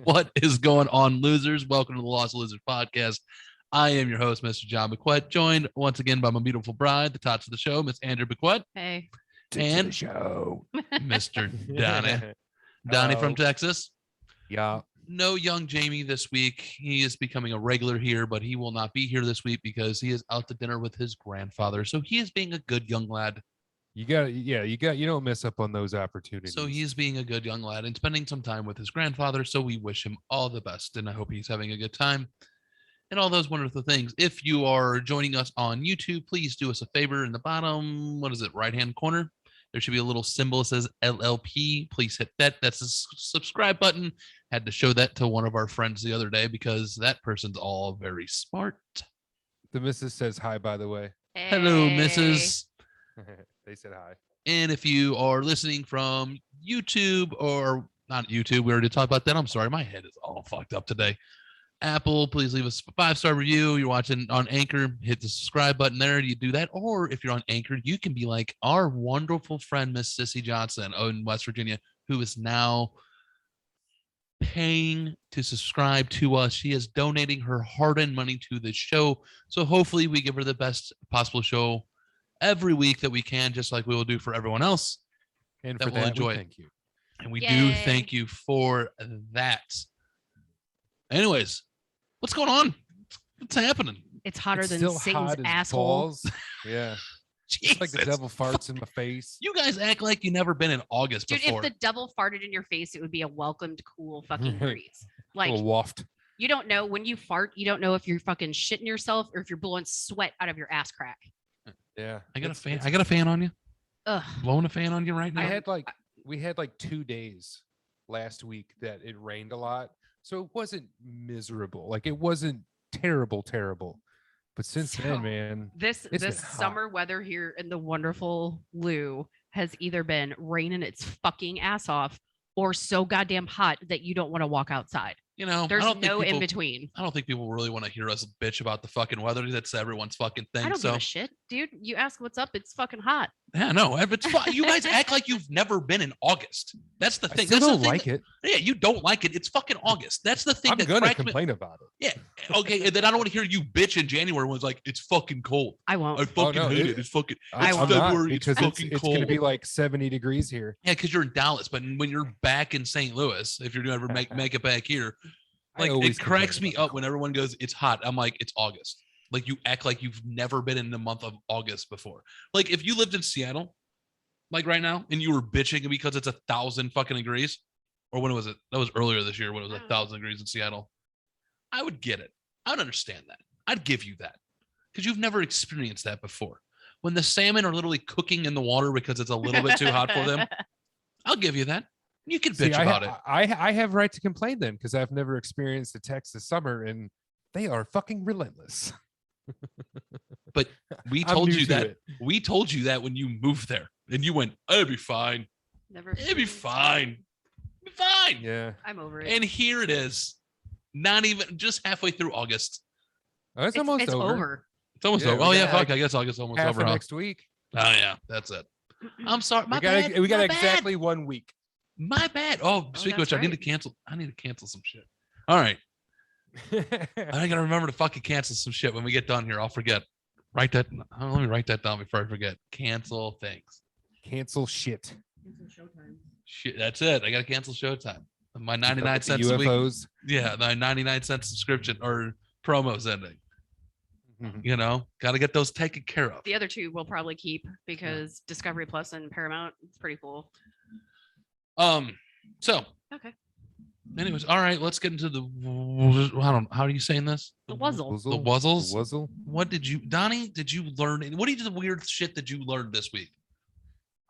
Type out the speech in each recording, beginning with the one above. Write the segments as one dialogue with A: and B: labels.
A: What is going on, losers? Welcome to the Lost Lizard Podcast. I am your host, Mr. John McQuett, joined once again by my beautiful bride, the tots of the show, Miss Andrew McQuett.
B: Hey.
A: And
C: the show.
A: Mr. Donny. Donny from Texas.
C: Yeah.
A: No young Jamie this week. He is becoming a regular here, but he will not be here this week because he is out to dinner with his grandfather. So he is being a good young lad.
C: You don't miss up on those opportunities.
A: So he's being a good young lad and spending some time with his grandfather. So we wish him all the best, and I hope he's having a good time and all those wonderful things. If you are joining us on YouTube, please do us a favor. In the bottom, right-hand corner, there should be a little symbol that says LLP. Please hit that. That's a subscribe button. Had to show that to one of our friends the other day because that person's all very smart.
C: The missus says hi, by the way.
B: Hey.
A: Hello, Mrs.
C: They said hi.
A: And if you are listening from YouTube or not YouTube, we already talked about that. I'm sorry. My head is all fucked up today. Apple, please leave us a 5-star review. You're watching on Anchor, hit the subscribe button there. You do that. Or if you're on Anchor, you can be like our wonderful friend, Miss Sissy Johnson in West Virginia, who is now paying to subscribe to us. She is donating her hard-earned money to the show. So hopefully we give her the best possible show every week that we can, just like we will do for everyone else.
C: And
A: that
C: for
A: will
C: that,
A: enjoy.
C: thank you.
A: And we
B: Yay.
A: do thank you for that. Anyways, what's going on? What's happening?
B: It's hotter
C: It's
B: than
C: still
B: Satan's
C: hot as
B: asshole.
C: balls. Yeah. It's like the
A: Jesus.
C: devil farts in my face.
A: You guys act like you never been in August
B: Dude,
A: before.
B: if the devil farted in your face, it would be a welcomed, cool fucking breeze.
C: A
B: Like,
C: little waft.
B: you don't know when you fart, you don't know if you're fucking shitting yourself or if you're blowing sweat out of your ass crack.
C: Yeah.
A: I got a fan. I got a fan on you.
B: Ugh.
A: Blowing a fan on you right now.
C: We had like 2 days last week that it rained a lot. So it wasn't miserable. Like it wasn't terrible. But since
B: So,
C: then, man,
B: This
C: It's been
B: summer weather here in the wonderful Lou has either been raining its fucking ass off or so goddamn hot that you don't want to walk outside.
A: You know,
B: There's
A: I don't think
B: no in
A: people-
B: between.
A: I don't think people really want to hear us bitch about the fucking weather. That's everyone's fucking thing.
B: I don't
A: So
B: give a shit, dude. You ask what's up, it's fucking hot.
A: yeah, no, if it's fine. You guys act like you've never been in August. That's the
C: I
A: thing.
C: still
A: That's
C: don't
A: the thing
C: like
A: that-
C: it.
A: Yeah, you don't like it. It's fucking August. That's the thing
C: I'm
A: that
C: gonna
A: cracks me.
C: complain about it.
A: Yeah. Okay. And then I don't want to hear you bitch in January when it's like, it's fucking cold.
B: I won't.
A: I fucking
C: no,
A: hate
C: it-
A: it. It's fucking,
B: I
A: it's
B: won't.
C: I'm not,
A: February. It's
C: because
A: fucking
C: it's
A: cold.
C: going to be like 70 degrees here.
A: Yeah, because you're in Dallas, but when you're back in St. Louis, if you're ever make it back here, like
C: always
A: it cracks
C: complain
A: me
C: about
A: up when everyone goes, "It's hot." I'm like, "It's August." Like you act like you've never been in the month of August before. Like if you lived in Seattle, like right now, and you were bitching because it's 1,000 fucking degrees, or when was it? That was earlier this year when it was 1,000 degrees in Seattle. I would get it. I would understand that. I'd give you that because you've never experienced that before. When the salmon are literally cooking in the water because it's a little bit too hot for them, I'll give you that. You can bitch
C: See,
A: about it.
C: I have right to complain then because I've never experienced the Texas summer and they are fucking relentless.
A: But we
C: I'm
A: told
C: new
A: you
C: to
A: that.
C: it.
A: We told you that when you moved there, and you went, "It'll be fine.
B: Never.
A: It'll be fine. It'll be fine."
C: Yeah.
B: I'm over it.
A: And here it is, not even just halfway through August.
C: Oh, it's almost
B: it's
C: over.
A: It's almost
C: Yeah,
A: over.
C: we
A: Oh yeah,
C: got,
A: fuck.
C: like,
A: I guess August almost
C: Half
A: over.
C: of
A: Huh?
C: next week.
A: Oh yeah, that's it. I'm sorry. My
C: We got
A: bad.
C: we got
A: my
C: exactly
A: bad.
C: 1 week.
A: My bad. Oh, speaking of which,
B: that's
A: I need to
B: right.
A: cancel. I need to cancel some shit. All right, I gotta remember to fucking cancel some shit when we get done here. I'll forget. Write that. Let me write that down before I forget. Cancel things.
C: Cancel shit.
A: Shit, that's it. I gotta cancel Showtime. My 99
C: The
A: cents a week.
C: UFOs.
A: Yeah, my 99-cent subscription or promo's ending.
C: Mhm.
A: You know, gotta get those taken care of.
B: The other two we'll probably keep because Discovery Plus and Paramount, it's pretty cool.
A: So
B: Okay.
A: anyways, all right, let's get into the I don't know, how are you saying this?
B: The Wuzzle.
A: The Wuzzles?
C: The Wuzzle.
A: What did you Donnie, did you learn what did the weird shit that you learned this week?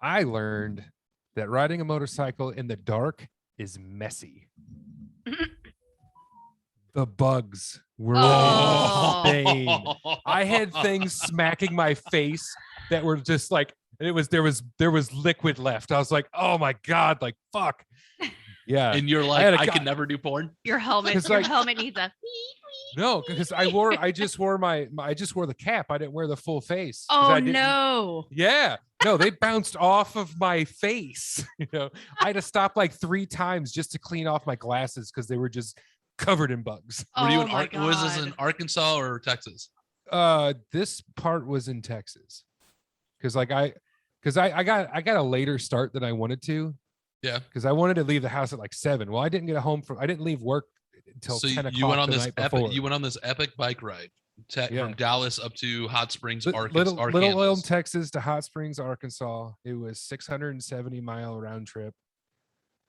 C: I learned that riding a motorcycle in the dark is messy. The bugs were
B: Oh.
C: insane. I had things smacking my face that were just like there was liquid left. I was like, oh my god, like fuck. Yeah.
A: And you're
C: had
A: like,
C: a
A: I
C: guy-
A: can never do porn.
B: Your helmet,
C: It's
B: your
C: like-
B: helmet needs a
C: No, because I just wore I just wore the cap. I didn't wear the full face. 'Cause
B: Oh
C: I didn't-
B: no.
C: Yeah. No, they bounced off of my face. I had to stop like 3 times just to clean off my glasses because they were just covered in bugs.
A: Were you
B: Oh
A: in
B: my
A: was this in
B: God.
A: Arkansas or Texas?
C: This part was in Texas. Because I got a later start than I wanted to.
A: Yeah.
C: Because I wanted to leave the house at like 7. Well, I didn't leave work until 10 o'clock
A: you went on
C: the
A: this
C: night
A: epic
C: before.
A: you went on this epic bike ride
C: Yeah.
A: from Dallas up to Hot Springs,
C: Little Elm,
A: Arkansas.
C: Texas to Hot Springs, Arkansas. It was 670-mile round trip.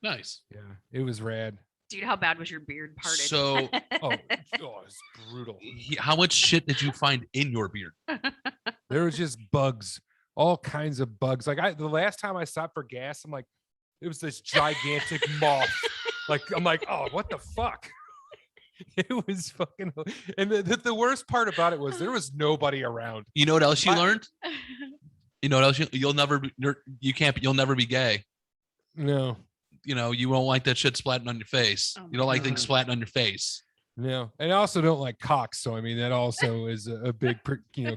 A: Nice.
C: Yeah, it was rad.
B: Dude, how bad was your beard parted?
C: Oh, it's brutal.
A: How much shit did you find in your beard?
C: There was just bugs, all kinds of bugs. Like the last time I stopped for gas, I'm like, it was this gigantic moth. Like I'm like, oh, what the fuck? It was fucking. And the worst part about it was there was nobody around.
A: You know what else you
C: My-
A: learned? You know what else you'll never be, you'll never be gay.
C: No,
A: You won't like that shit splatting on your face.
B: Oh
A: You don't
B: my
A: like things
B: God.
A: splatting on your face.
C: no, and I also don't like cocks. So I mean, that also is a big,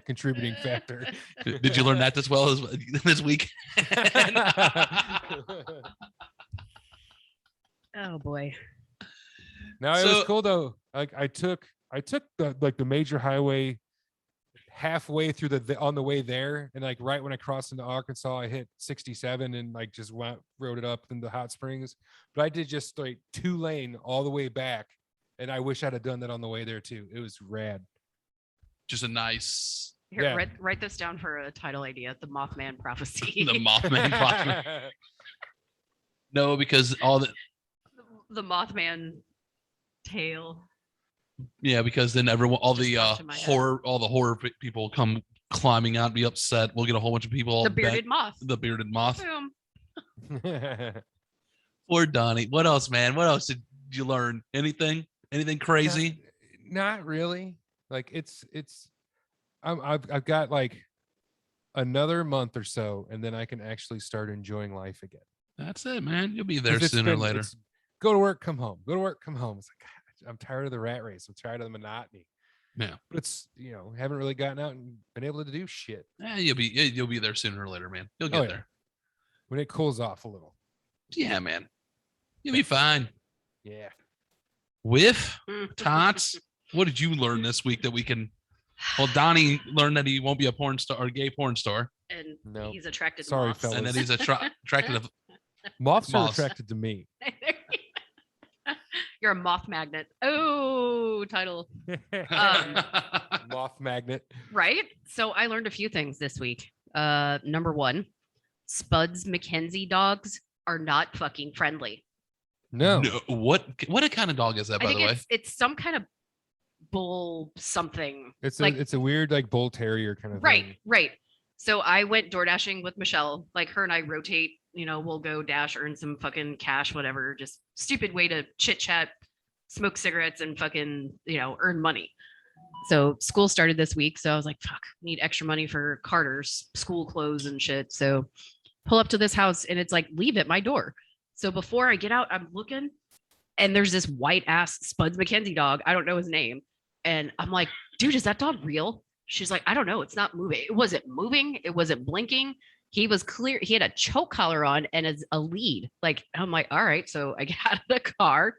C: contributing factor.
A: Did you learn that as well as this week?
B: Oh boy.
C: No, it was
A: So-
C: cool though. Like I took the major highway halfway through on the way there, and like right when I crossed into Arkansas, I hit 67 and like just rode it up into Hot Springs. But I did just like 2-lane all the way back, and I wish I'd have done that on the way there too. It was rad.
A: Just a nice
B: Here,
C: Yeah.
B: write this down for a title idea: The Mothman Prophecy.
A: the Mothman plot. No, because all the
B: The Mothman tale.
A: because then everyone all
B: Just
A: the
B: popped in my head.
A: horror people come climbing out and be upset. We'll get a whole bunch of people
B: The
A: back-
B: bearded moth.
A: the bearded moth.
B: Boom.
A: Poor Donnie. What else, man? What else did you learn? Anything crazy?
C: Not really. Like it's I've got like another month or so, and then I can actually start enjoying life again.
A: That's it, man. You'll be there
C: 'Cause it's
A: sooner or
C: been-
A: later.
C: it's go to work, come home. Go to work, come home. It's like God, I'm tired of the rat race. I'm tired of the monotony.
A: Yeah.
C: But it's haven't really gotten out and been able to do shit
A: Yeah, you'll be there sooner or later, man. You'll get
C: Oh, yeah.
A: there.
C: when it cools off a little.
A: Yeah, man. You'll be fine.
C: Yeah.
A: Whiff, Tots. What did you learn this week that we can? Well, Donnie learned that he won't be a porn star or gay porn star,
B: And
C: No.
B: he's attracted to
C: Sorry,
B: moths.
C: fellas.
A: and that he's attracted to
C: Moths are
A: Moths.
C: attracted to me.
B: You're a moth magnet. Oh, title.
C: Moth magnet.
B: Right? So I learned a few things this week. Number 1, Spuds McKenzie dogs are not fucking friendly.
C: No.
A: No, what kind of dog is that,
B: I
A: by the
B: think
A: way?
B: it's some kind of bull something.
C: It's
B: like-
C: a weird like bull terrier kind of
B: Right,
C: thing.
B: right. So I went door dashing with Michelle. Like her and I rotate, we'll go dash, earn some fucking cash, whatever. Just stupid way to chit chat, smoke cigarettes, and fucking, earn money. So school started this week. So I was like, fuck, need extra money for Carter's school clothes and shit. So pull up to this house and it's like, leave at my door. So before I get out, I'm looking and there's this white ass Spuds McKenzie dog. I don't know his name. And I'm like, dude, is that dog real? She's like, I don't know. It's not moving. It wasn't moving. It wasn't blinking. He was clear. He had a choke collar on and as a lead. Like, I'm like, all right. So I get out of the car.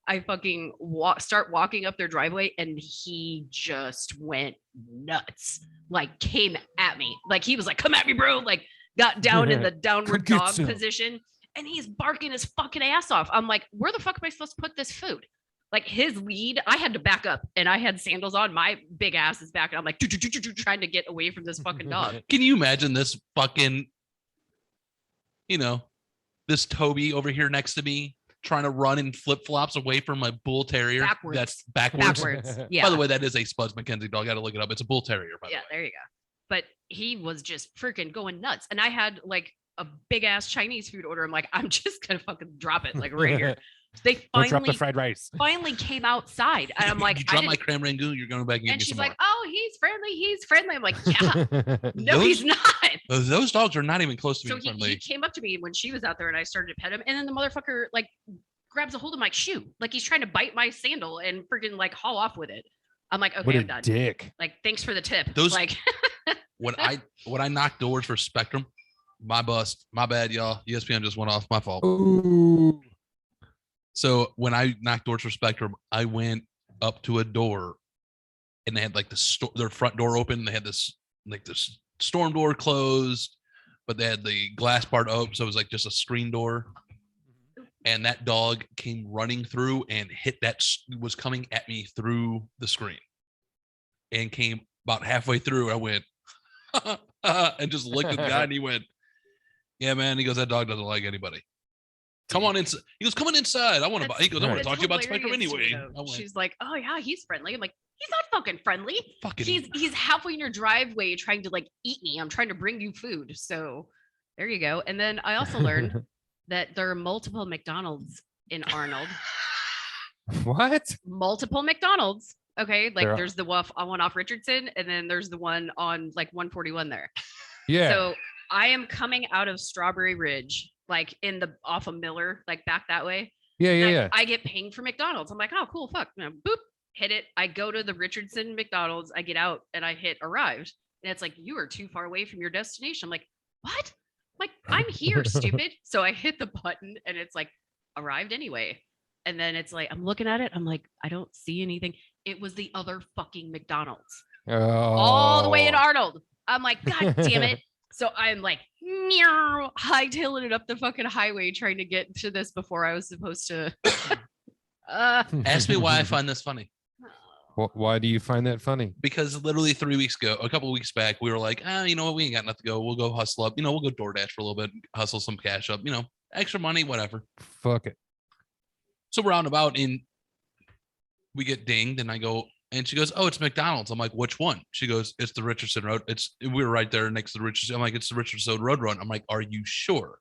B: I fucking start walking up their driveway and he just went nuts. Like came at me. Like he was like, come at me, bro. Like got down in the downward
C: Come get
B: dog
C: some.
B: position and he's barking his fucking ass off. I'm like, where the fuck am I supposed to put this food? Like his lead, I had to back up and I had sandals on. My big ass is back and I'm like trying to get away from this fucking dog.
A: Can you imagine this fucking, this Toby over here next to me trying to run in flip flops away from my bull terrier?
B: Backwards.
A: That's backwards.
B: Backwards. Yeah.
A: By the way, that is a Spuds McKenzie dog. I got to look it up. It's a bull terrier. By
B: Yeah,
A: the way.
B: there you go. But he was just freaking going nuts. And I had like a big ass Chinese food order. I'm like, I'm just gonna fucking drop it like right here. They
C: Don't drop the
B: finally
C: fried rice.
B: came outside. And I'm like,
A: you
B: I
A: drop my
B: didn't-
A: cram rangoon, you're going back and get
B: and
A: me
B: she's
A: some
B: like,
A: more.
B: oh, he's friendly. He's friendly. I'm like, yeah, no,
A: Those-
B: he's not.
A: Those dogs are not even close to
B: So
A: being
B: he
A: friendly.
B: came up to me when she was out there and I started to pet him. And then the motherfucker like grabs a hold of my shoe. Like he's trying to bite my sandal and freaking like haul off with it. I'm like,
C: What
B: okay,
C: a
B: I'm done.
C: dick.
B: Like, thanks for the tip.
A: Those-
B: Like,
A: When I knocked doors for Spectrum, my bust, my bad, y'all. ESPN just went off, my fault.
C: Ooh.
A: So when I knocked doors for Spectrum, I went up to a door, and they had like their front door open. They had this storm door closed, but they had the glass part open, so it was like just a screen door. And that dog came running through and was coming at me through the screen, and came about halfway through. I went and just looked at the guy, and he went, "Yeah, man." He goes, "That dog doesn't like anybody. Come on inside." He goes, "Come on inside. I want to." He goes, "I want to
B: That's
A: talk to you about Spectrum
B: hilarious to me,
A: anyway."
B: though.
A: I went,
B: She's like, oh yeah, he's friendly. I'm like, he's not fucking friendly.
A: "Fucking."
B: He's halfway in your driveway trying to like eat me. I'm trying to bring you food. So there you go. And then I also learned that there are multiple McDonald's in Arnold.
C: What?
B: Multiple McDonald's. Okay. Like
C: There are-
B: there's the one off Richardson, and then there's the one on like 141 there.
C: Yeah.
B: So I am coming out of Strawberry Ridge, like off of Miller, like back that way.
C: yeah.
B: I get pinged for McDonald's. I'm like, oh, cool, fuck. You know, boop, hit it. I go to the Richardson McDonald's. I get out and I hit arrived. And it's like, you are too far away from your destination. I'm like, what? Like, I'm here, stupid. So I hit the button and it's like, arrived anyway. And then it's like, I'm looking at it. I'm like, I don't see anything. It was the other fucking McDonald's all the way in
C: Oh.
B: Arnold. I'm like, God damn it. So I'm like, meow, hightailing it up the fucking highway trying to get to this before I was supposed to.
A: Ask me why I find this funny.
C: Why do you find that funny?
A: Because literally a couple of weeks back, we were like, you know what? We ain't got nothing to go. We'll go hustle up. We'll go DoorDash for a little bit, hustle some cash up, extra money, whatever.
C: Fuck it.
A: So we're out and about, and we get dinged, and I go, and she goes, "Oh, it's McDonald's." I'm like, "Which one?" She goes, "It's the Richardson Road." We were right there next to the Richardson. I'm like, "It's the Richardson Road run." I'm like, "Are you sure?"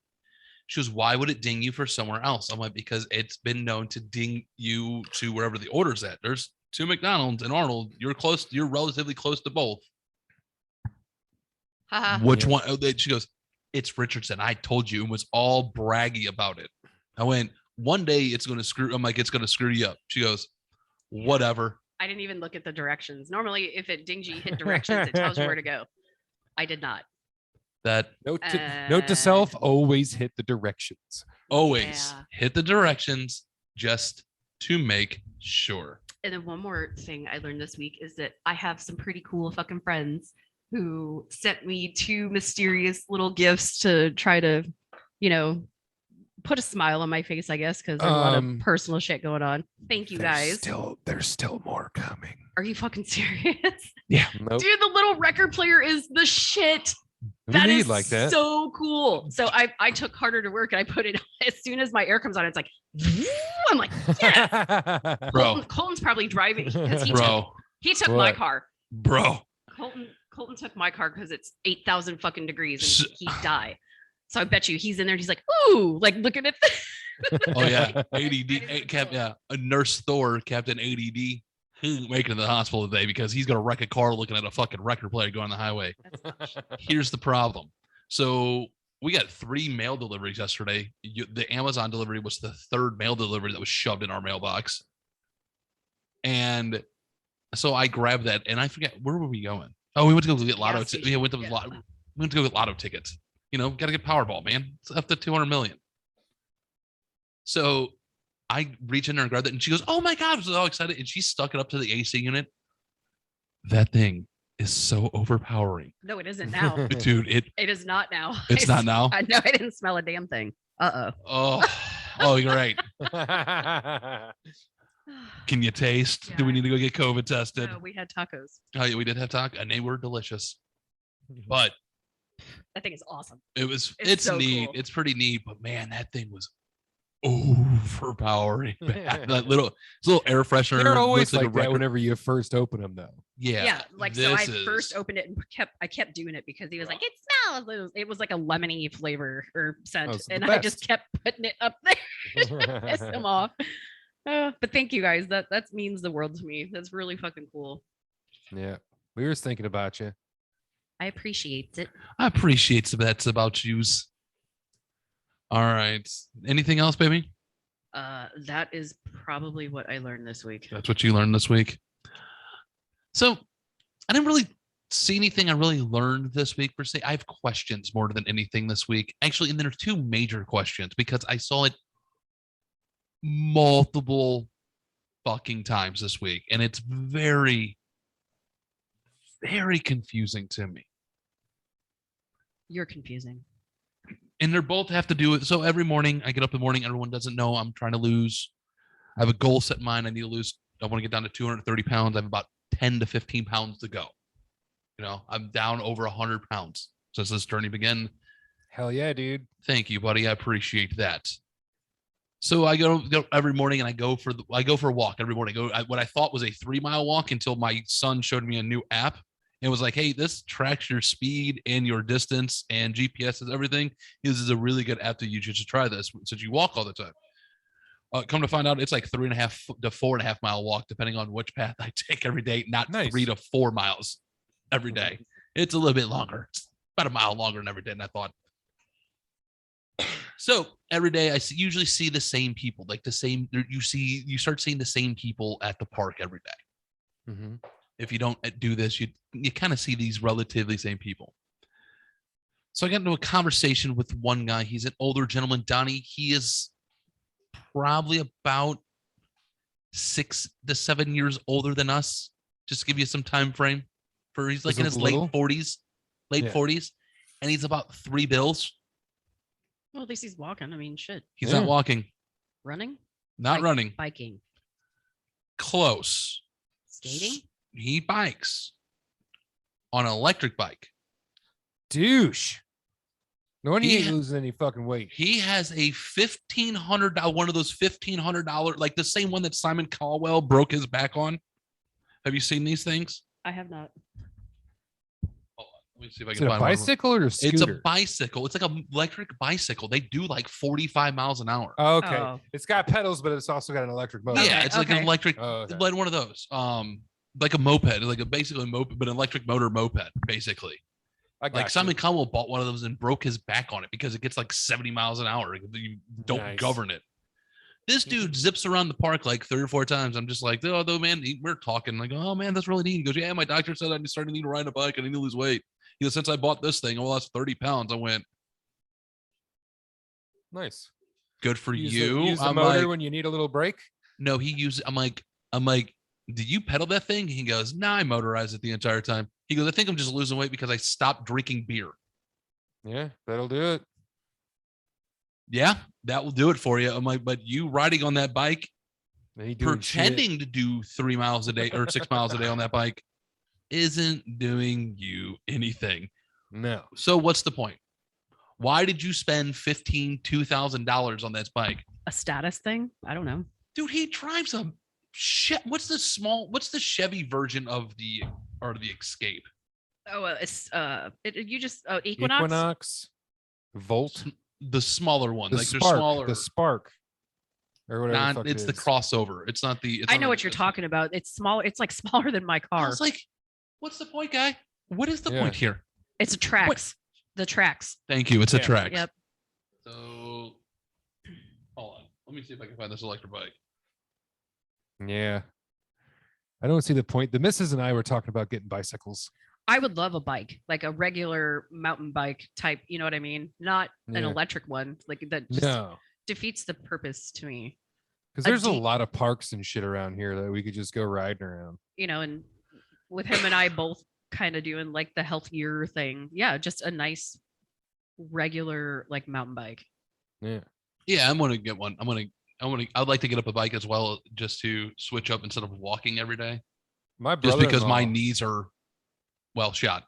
A: She goes, "Why would it ding you for somewhere else?" I'm like, "Because it's been known to ding you to wherever the order's at. There's 2 McDonald's and Arnold. You're relatively close to both. Which one?" She goes, "It's Richardson. I told you," and was all braggy about it. I went, "One day it's going to screw." I'm like, "It's going to screw you up." She goes, "Whatever."
B: I didn't even look at the directions. Normally, if it dings you, hit directions, it tells you where to go. I did not.
A: That
C: Note to self: always hit the directions.
A: always
B: Yeah.
A: hit the directions just to make sure.
B: And then one more thing I learned this week is that I have some pretty cool fucking friends who sent me 2 mysterious little gifts to try to, put a smile on my face, I guess, because there's a lot of personal shit going on. Thank you guys.
C: There's still more coming.
B: Are you fucking serious?
C: Yeah. Nope.
B: Dude, the little record player is the shit.
C: We
B: That
C: need
B: is
C: like that.
B: so cool. So I took harder to work and I put it as soon as my air comes on, it's like, I'm like, yes.
A: Bro.
B: Colton's probably driving because
A: Bro,
B: he took
C: What?
B: my car.
A: bro.
B: Colton took my car because it's 8,000 fucking degrees and he'd die. So I bet you he's in there and he's like, ooh, like looking at this.
A: Oh yeah,
B: That
A: ADD.
B: is so cool.
A: Yeah, a nurse Thor, Captain ADD. He ain't making it to the hospital today because he's gonna wreck a car looking at a fucking record player going on the highway.
B: That's not shit.
A: Here's the problem. So we got 3 mail deliveries yesterday. The Amazon delivery was the 3rd mail delivery that was shoved in our mailbox. And so I grabbed that, and I forget, where were we going? Oh, we went to go get lotto.
B: Gas station.
A: We went to go get lotto tickets. Got to get Powerball, man. It's up to 200 million. So I reach in there and grab that, and she goes, "Oh my god!" I was all excited, and she stuck it up to the AC unit. That thing is so overpowering,
B: No, it isn't now.
A: dude. It
B: It is not now.
A: it's not now.
B: I know I didn't smell a damn thing.
A: Oh, you're right. Can you taste? Do we
B: Yeah.
A: need to go get COVID tested?
B: No, we had tacos.
A: Oh yeah, we did have taco, and they were delicious. But
B: That thing is awesome.
A: it's
B: so
A: neat.
B: cool.
A: It's pretty neat. But man, that thing was overpowering. That little air freshener.
C: They're always
A: looks like a
C: like that
A: record.
C: whenever you first open them, though.
A: Yeah.
B: Like so I
A: this
B: first
A: is-
B: opened it and I kept doing it because he was like, it smells. It was like a lemony flavor or scent.
C: Oh, it's the
B: And I just
C: best.
B: kept putting it up there to piss him off. But thank you guys. That means the world to me. That's really fucking cool.
C: Yeah, we were thinking about you.
B: I appreciate it.
A: I appreciate that's about yous. All right. Anything else, baby?
B: That is probably what I learned this week.
A: That's what you learned this week. So I didn't really see anything I really learned this week per se. I have questions more than anything this week. Actually, and there are two major questions because I saw it multiple fucking times this week, and it's very, very confusing to me.
B: You're confusing.
A: And they're both have to do with so every morning I get up in the morning, everyone doesn't know I'm trying to lose. I have a goal set in mind. I need to lose. I want to get down to 230 pounds. I have about 10 to 15 pounds to go. You know, I'm down over 100 pounds since this journey began.
C: Hell yeah, dude.
A: Thank you, buddy. I appreciate that. So I go every morning and I go for a walk every morning. What I thought was a 3-mile walk until my son showed me a new app. And it was like, hey, this tracks your speed and your distance and GPS is everything. This is a really good app to use. You should try this since you walk all the time. Come to find out, it's like 3.5 to 4.5 mile walk, depending on which path I take every day, not
C: Nice.
A: 3 to 4 miles every day. It's a little bit longer. It's about a mile longer than every day than I thought. So every day I usually see the same people, like the same. You start seeing the same people at the park every day.
C: Mm-hmm.
A: If you don't do this, you kind of see these relatively same people. So I got into a conversation with one guy. He's an older gentleman, Donny. He is probably about 6 to 7 years older than us. Just to give you some time frame. He's like in his late 40s, and he's about $3
B: Well, at least he's walking. I mean, shit.
A: He's not walking,
B: Running?
A: not running.
B: Biking.
A: Close.
B: Skating?
A: He bikes on an electric bike.
C: Douche. No wonder he
A: He-
C: ain't losing any fucking weight.
A: He has a $1,500, one of those $1,500, like the same one that Simon Caldwell broke his back on. Have you seen these things?
B: I have not.
A: Hold on, let me see if I
C: Is
A: can
C: it a
A: find one.
C: bicycle or a scooter?
A: It's a bicycle. It's like an electric bicycle. They do like 45 miles an hour.
C: Oh, okay.
B: Oh.
C: It's got pedals, but it's also got an electric motor.
A: Yeah,
B: Okay,
A: it's like an
B: okay.
A: electric,
C: Oh, okay.
A: like one of those. Like a moped, like basically a moped, but an electric motor moped, basically.
C: I got
A: Like
C: you.
A: Simon Cowell bought one of those and broke his back on it because it gets like 70 miles an hour. You don't
C: Nice.
A: govern it. This dude zips around the park like 3 or 4 times. I'm just like, oh, though, man, we're talking. Like, oh, man, that's really neat. He goes, yeah, my doctor said I'm starting to need to ride a bike. I need to lose weight. He goes, since I bought this thing, I lost 30 pounds. I went,
C: Nice.
A: good for
C: Use
A: you.
C: The, use the
A: I'm
C: motor
A: like,
C: when you need a little break.
A: no, he used. I'm like, did you pedal that thing? He goes, nah, I motorized it the entire time. He goes, I think I'm just losing weight because I stopped drinking beer.
C: Yeah, that'll do it.
A: Yeah, that will do it for you. I'm like, but you riding on that bike,
C: And he doing shit.
A: pretending to do 3 miles a day or 6 miles a day on that bike isn't doing you anything.
C: No.
A: So what's the point? Why did you spend $2,000 on this bike?
B: A status thing? I don't know.
A: Dude, he drives a shit. What's the Chevy version of the Escape?
B: Oh, it's you just Equinox.
C: Equinox, Volt,
A: The smaller one,
C: the
A: like
C: Spark,
A: they're smaller.
C: the Spark, or whatever. the fuck
A: It's
C: it
A: the
C: is.
A: crossover. It's not the. It's
B: I
A: not
B: know
A: the-
B: what you're talking about. It's smaller. It's like smaller than my
A: I
B: car.
A: was like, what's the point, guy? What is the
C: Yeah.
A: point here?
B: It's a tracks. The tracks.
A: Thank you. It's a
C: Yeah.
A: track.
B: Yep.
A: So, hold on. Let me see if I can find this electric bike.
C: Yeah, I don't see the point. The missus and I were talking about getting bicycles.
B: I would love a bike, like a regular mountain bike type. You know what I mean? Not an
C: Yeah.
B: electric one. Like that just
C: No,
B: defeats the purpose to me.
C: because
B: A
C: there's a
B: deep-
C: lot of parks and shit around here that we could just go riding around.
B: You know, and with him and I both kind of doing like the healthier thing. Yeah, just a nice regular like mountain bike.
C: Yeah,
A: Yeah, I'm gonna get one. I'd like to get up a bike as well, just to switch up instead of walking every day.
C: my
A: Just because my
C: brother-in-law-
A: knees are well shot.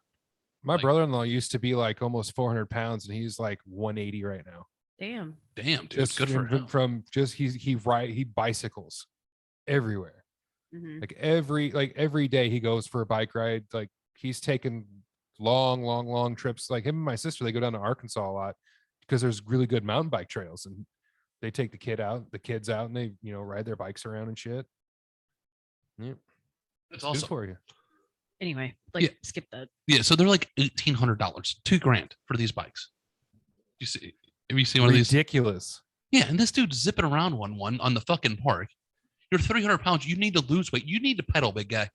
C: my
A: like-
C: brother-in-law used to be like almost 400 pounds, and he's like 180 right now.
B: Damn.
A: Damn, dude,
C: Just
A: good for him.
C: from just he bicycles everywhere.
B: Mhm.
C: Like every day he goes for a bike ride. Like he's taken long trips. Like him and my sister, they go down to Arkansas a lot because there's really good mountain bike trails, and they take the kids out, and they ride their bikes around and shit. Yep,
A: It's
C: good
A: awesome.
C: for you.
B: Anyway, like
A: Yeah.
B: skip that.
A: Yeah, so they're like $1,800, $2,000 for these bikes. You see? Have you seen one of these?
C: Ridiculous.
A: Yeah, and this dude's zipping around one on the fucking park. You're 300 pounds. You need to lose weight. You need to pedal, big guy.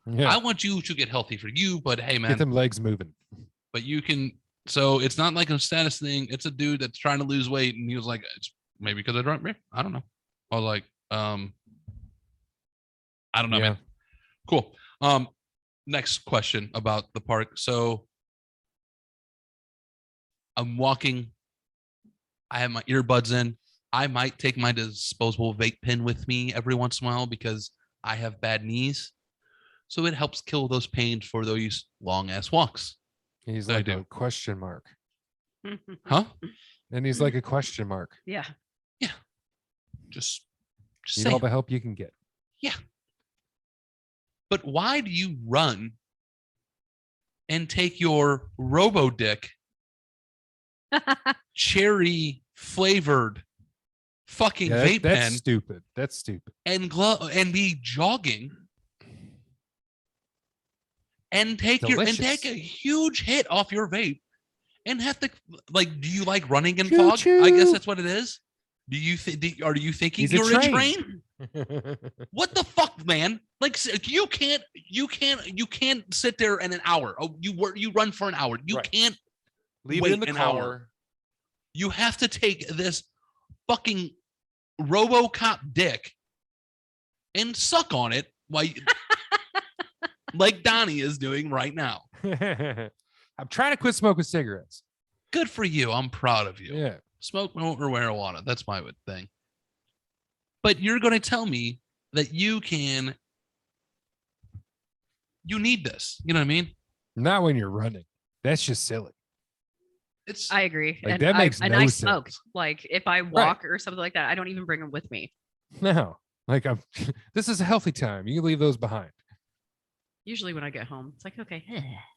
C: Yeah.
A: I want you to get healthy for you, but hey,
C: Get
A: man,
C: them legs moving.
A: but you can. So it's not like a status thing. It's a dude that's trying to lose weight, and he was like, it's maybe because I drank beer. I don't know. I was like, I don't know,
C: Yeah.
A: man. Cool. Next question about the park. So I'm walking. I have my earbuds in. I might take my disposable vape pen with me every once in a while because I have bad knees. So it helps kill those pains for those long ass walks.
C: He's
A: I
C: like
A: do.
C: a question mark.
A: Huh?
C: And he's like a question mark.
B: Yeah.
A: Just
C: Need all
A: say.
C: the help you can get.
A: But why do you run and take your Robo Dick cherry flavored fucking
C: Yeah,
A: vape
C: that's
A: pen
C: stupid. That's stupid.
A: and be jogging and take
C: Delicious.
A: a huge hit off your vape and have to like, do you like running in
C: Choo
A: fog?
C: choo.
A: I guess that's what it is. Do you think? Are you thinking
C: He's a
A: you're in
C: train.
A: train? What the fuck, man? Like you can't sit there in an hour. Oh, you run for an hour. You
C: Right.
A: can't
C: Leave
A: wait
C: it in the
A: an
C: car.
A: hour. You have to take this fucking RoboCop dick and suck on it while like Donnie is doing right now.
C: I'm trying to quit smoking cigarettes.
A: Good for you. I'm proud of you.
C: Yeah.
A: Smoke or marijuana. That's my thing. But you're going to tell me that you need this. You know what I mean?
C: Not when you're running. That's just silly.
A: It's
B: I agree.
C: Like,
B: and
C: that makes
B: I
C: no
B: smoke.
C: sense.
B: Like if I walk or something like that, I don't even bring them with me.
C: No. Like this is a healthy time. You can leave those behind.
B: Usually when I get home, it's like, okay.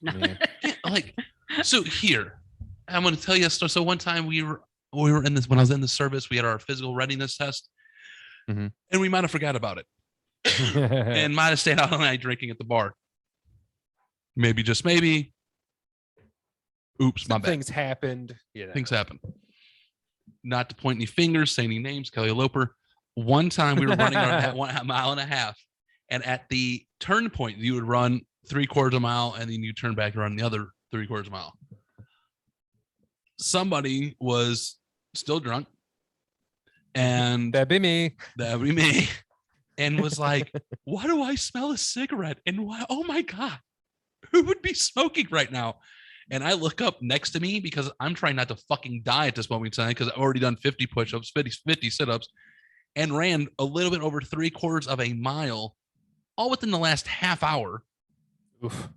B: No.
C: Yeah.
A: like, so here, I'm going to tell you a story. So one time we were in this, when I was in the service, we had our physical readiness test
C: Mhm.
A: and we might have forgot about it and might have stayed out all night drinking at the bar. Maybe, just maybe. Oops, my bad.
C: Things happened. Yeah.
A: Things happen. Not to point any fingers, say any names, Kelly Loper. One time we were running on that 1.5 miles, and at the turn point, you would run 3/4 mile, and then you turn back and run the other 3/4 mile. Somebody was still drunk, and
C: That'd be me.
A: that'd be me, and was like, "Why do I smell a cigarette? And why? Oh my god, who would be smoking right now?" And I look up next to me because I'm trying not to fucking die at this moment in time because I've already done 50 push-ups, 50 sit-ups, and ran a little bit over 3/4 of a mile, all within the last half hour,
C: Oof.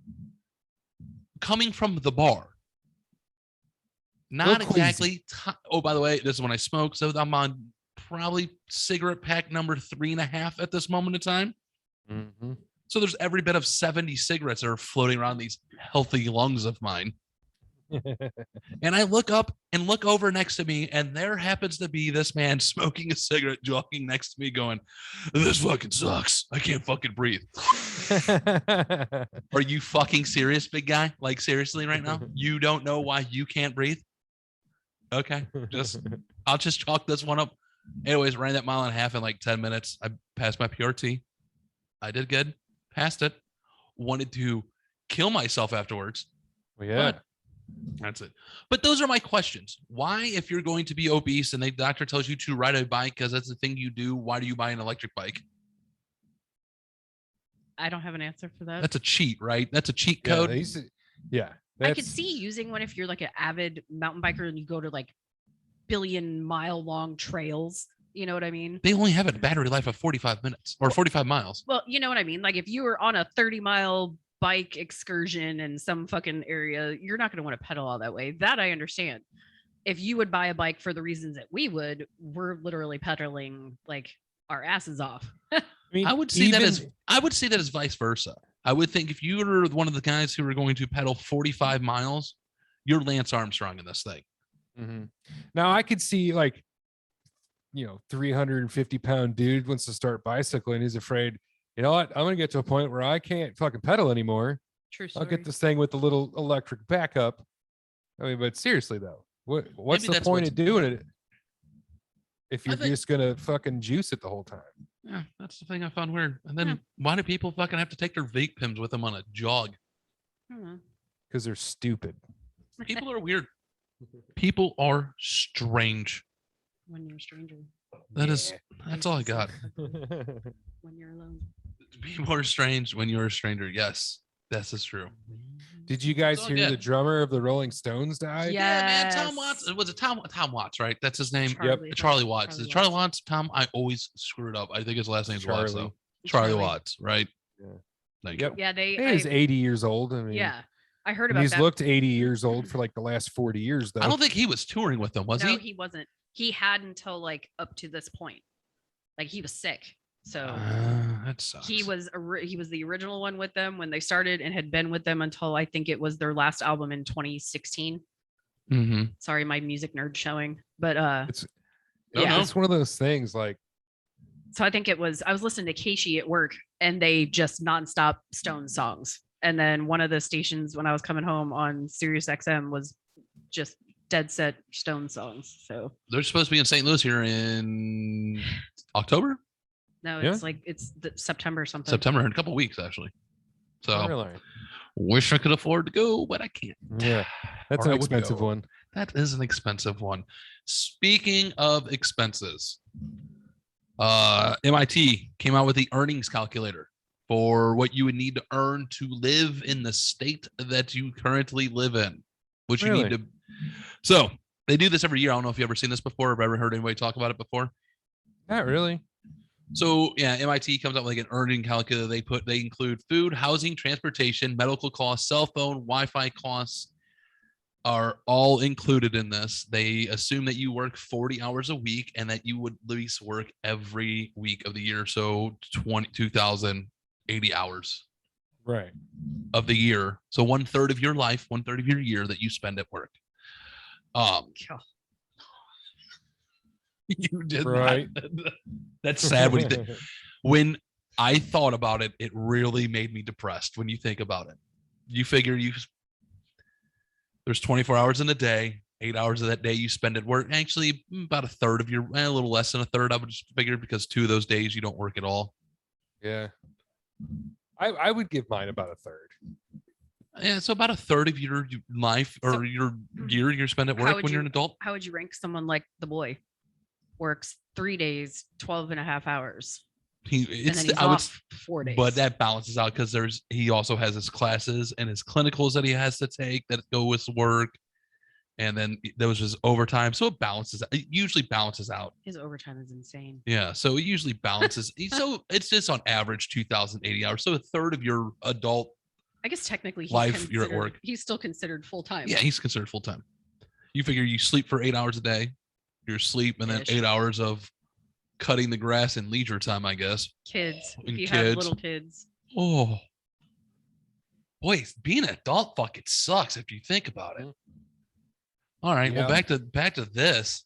A: coming from the bar. Not
C: queasy.
A: exactly. Oh, by the way, this is when I smoke, so I'm on probably cigarette pack number 3.5 at this moment in time.
C: Mhm.
A: So there's every bit of 70 cigarettes that are floating around these healthy lungs of mine. And I look up and look over next to me, and there happens to be this man smoking a cigarette, jogging next to me, going, "This fucking sucks. I can't fucking breathe." Are you fucking serious, big guy? Like, seriously, right now? You don't know why you can't breathe? Okay, I'll just chalk this one up. Anyways, ran that 1.5 miles in like 10 minutes. I passed my PRT. I did good. Passed it. Wanted to kill myself afterwards.
C: Well, yeah.
A: But that's it. But those are my questions. Why, if you're going to be obese and the doctor tells you to ride a bike because that's the thing you do, why do you buy an electric bike?
B: I don't have an answer for that.
A: That's a cheat, right? That's a cheat
C: Yeah,
A: code.
B: I could see using one if you're like an avid mountain biker and you go to like billion-mile long trails. You know what I mean?
A: They only have a battery life of 45 minutes or 45 miles.
B: Well, you know what I mean? Like if you were on a 30-mile bike excursion in some fucking area, you're not going to want to pedal all that way. That I understand. If you would buy a bike for the reasons that we would, we're literally pedaling like our asses off.
C: mean,
A: I would see that as vice versa. I would think if you were one of the guys who are going to pedal 45 miles, you're Lance Armstrong in this thing.
C: Mhm. Now I could see like, 350-pound dude wants to start bicycling. He's afraid, you know what? I'm going to get to a point where I can't fucking pedal anymore.
B: True story.
C: I'll get this thing with the little electric backup. I mean, but seriously though, what's
A: Maybe
C: the
A: that's
C: point
A: what's
C: of doing it if you're
A: think-
C: just going to fucking juice it the whole time?
A: Yeah, that's the thing I found weird. And then why do people fucking have to take their vape pens with them on a jog?
C: Because they're stupid.
A: People are weird. People are strange.
B: When you're a stranger.
A: That's all I got.
B: When you're alone.
A: People are strange when you're a stranger. Yes, this is true.
C: Did you guys
A: So
C: hear
A: good.
C: the drummer of the Rolling Stones died?
B: Yeah.
A: Yeah, man. Tom Watts. Was it Tom Watts, right? That's his name. Charlie Watts. Is it Charlie Watts? Tom, I always screw it up. I think his last name's Watts, though. Charlie Watts, right?
C: Yeah.
A: Thank you.
B: Yeah,
C: He is 80 years old. I mean,
B: yeah. I heard
C: and
B: about
C: he's
B: that.
C: looked 80 years old for like the last 40 years, though.
A: I don't think he was touring with them, was
B: no,
A: he?
B: he wasn't. He had until like up to this point. Like he was sick. So
A: That sucks.
B: he was the original one with them when they started and had been with them until I think it was their last album in 2016.
A: Mm-hmm.
B: Sorry, my music nerd showing. But
C: it's one of those things like.
B: So I think I was listening to Casey at work and they just nonstop Stone songs. And then one of the stations when I was coming home on Sirius XM was just dead set Stone songs. So
A: they're supposed to be in St. Louis here in October.
B: no, it's like it's September or something.
A: September in a couple weeks actually. So
C: Really?
A: wish I could afford to go, but I can't.
C: Yeah, that's
A: Or
C: an
A: I would
C: expensive
A: go.
C: one.
A: That is an expensive one. Speaking of expenses, MIT came out with the earnings calculator for what you would need to earn to live in the state that you currently live in, which you need to. So they do this every year. I don't know if you've ever seen this before, or ever heard anybody talk about it before.
C: Not really.
A: So yeah, MIT comes up with like an earning calculator. They include food, housing, transportation, medical costs, cell phone, Wi-Fi costs are all included in this. They assume that you work 40 hours a week and that you would at least work every week of the year. So 2,080 hours
C: Right.
A: of the year. So 1/3 of your life, 1/3 of your year that you spend at work. You did
C: Right.
A: not. That's sad when you think. When I thought about it, it really made me depressed when you think about it. You figure there's 24 hours in a day, 8 hours of that day you spend at work. Actually, about a third of your, a little less than a third, I would just figure, because 2 of those days you don't work at all.
C: Yeah. I would give mine about a third.
A: Yeah, so about a third of your life or your year you spend at work when you're an adult.
B: How would you rank someone like the boy? Works 3 days, 12 and a half hours. And then he's off 4 days.
A: But that balances out because he also has his classes and his clinicals that he has to take that go with work, and then there was his overtime, so it usually balances out.
B: His overtime is insane.
A: Yeah, so it usually balances. So it's just on average 2,080 hours, so a third of your adult
B: I guess technically
A: life you're at work.
B: He's still considered full time.
A: Yeah, he's considered full time. You figure you sleep for 8 hours a day, your sleep, and then 8 hours of cutting the grass in leisure time, I guess.
B: Kids,
A: And
B: if you
A: kids.
B: have little kids.
A: Oh, boy, being an adult fucking sucks if you think about it. All right, well, back to this.